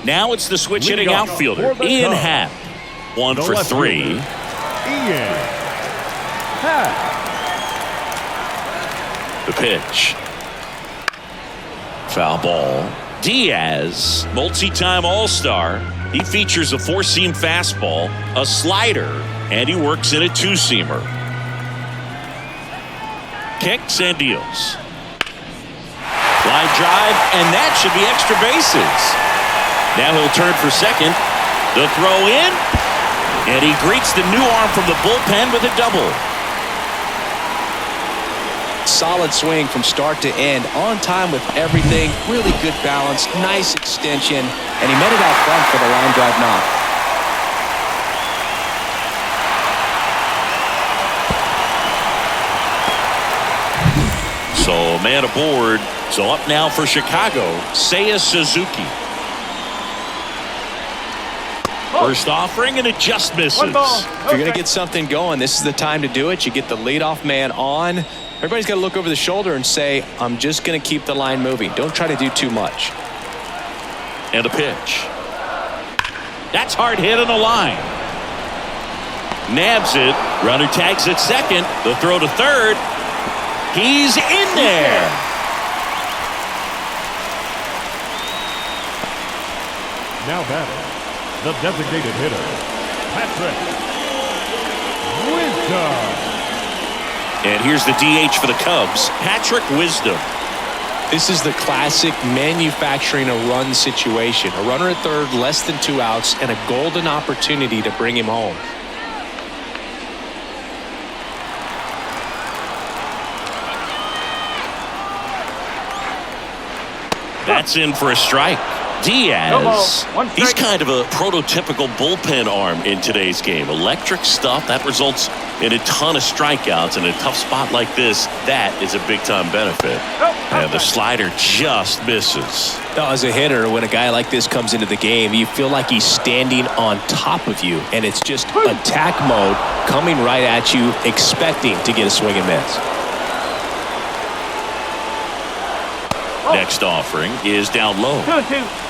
Now it's the switch hitting Leading off outfielder, for the Ian Cubs. Happ. 1 The for left 3. fielder, Ian Happ. The pitch. Foul ball. Diaz, multi-time All-Star. He features a 4-seam fastball, a slider, and he works in a 2-seamer. Kicks and deals. Line drive, and that should be extra bases. Now he'll turn for second. The throw in, and he greets the new arm from the bullpen with a double. Solid swing from start to end, on time with everything, really good balance, nice extension, and he met it out front for the line drive knock. So man aboard. So up now for Chicago, Seiya Suzuki. First offering, and it just misses. One ball. If you're going to get something going, this is the time to do it. You get the leadoff man on. Everybody's got to look over the shoulder and say, I'm just going to keep the line moving. Don't try to do too much. And a pitch. That's hard hit on the line. Nabs it. Runner tags at second. The throw to third. He's in there. Now batting, the designated hitter, Patrick Wisdom. And here's the DH for the Cubs, Patrick Wisdom. This is the classic manufacturing a run situation. A runner at third, less than 2 outs, and a golden opportunity to bring him home. That's in for a strike. Diaz, he's kind of a prototypical bullpen arm in today's game. Electric stuff that results in a ton of strikeouts. In a tough spot like this, that is a big-time benefit. And the slider just misses. Now, as a hitter, when a guy like this comes into the game, you feel like he's standing on top of you, and it's just attack mode coming right at you, expecting to get a swing and miss. Next offering is down low. 2-2.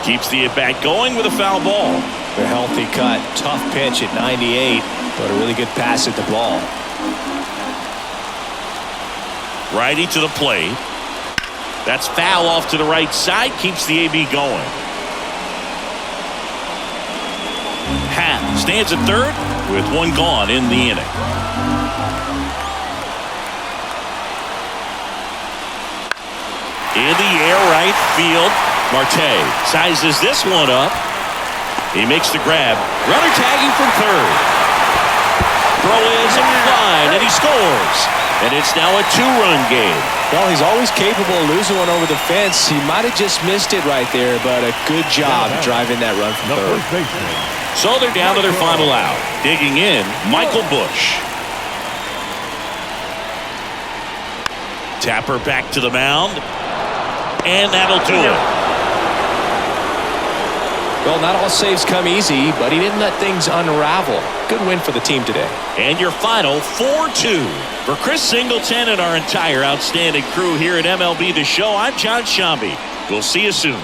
Keeps the at-bat going with a foul ball. A healthy cut, tough pitch at 98, but a really good pass at the ball. Righty to the plate. That's foul off to the right side. Keeps the AB going. Happ stands at third with one gone in the inning. In the air, right field. Marte sizes this one up. He makes the grab. Runner tagging from third. Throw is line, and he scores. And it's now a 2-run game. Well, he's always capable of losing one over the fence. He might have just missed it right there, but a good job driving that run from The third. first baseman, So they're down to their final out. Digging in, Michael Bush. Tapper back to the mound. And that'll do it. Well, not all saves come easy, but he didn't let things unravel. Good win for the team today. And your final 4-2. For Chris Singleton and our entire outstanding crew here at MLB The Show, I'm John Shambi. We'll see you soon.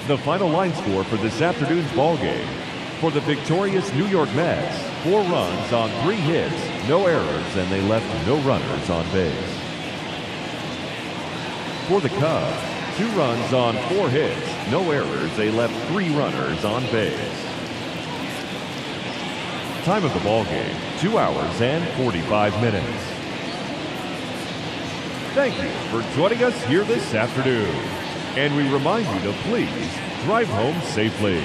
the final line score for this afternoon's ball game. For the victorious New York Mets, 4 runs on 3 hits, no errors, and they left no runners on base. For the Cubs, 2 runs on 4 hits, no errors, they left 3 runners on base. Time of the ball game, 2 hours and 45 minutes. Thank you for joining us here this afternoon. And we remind you to please drive home safely.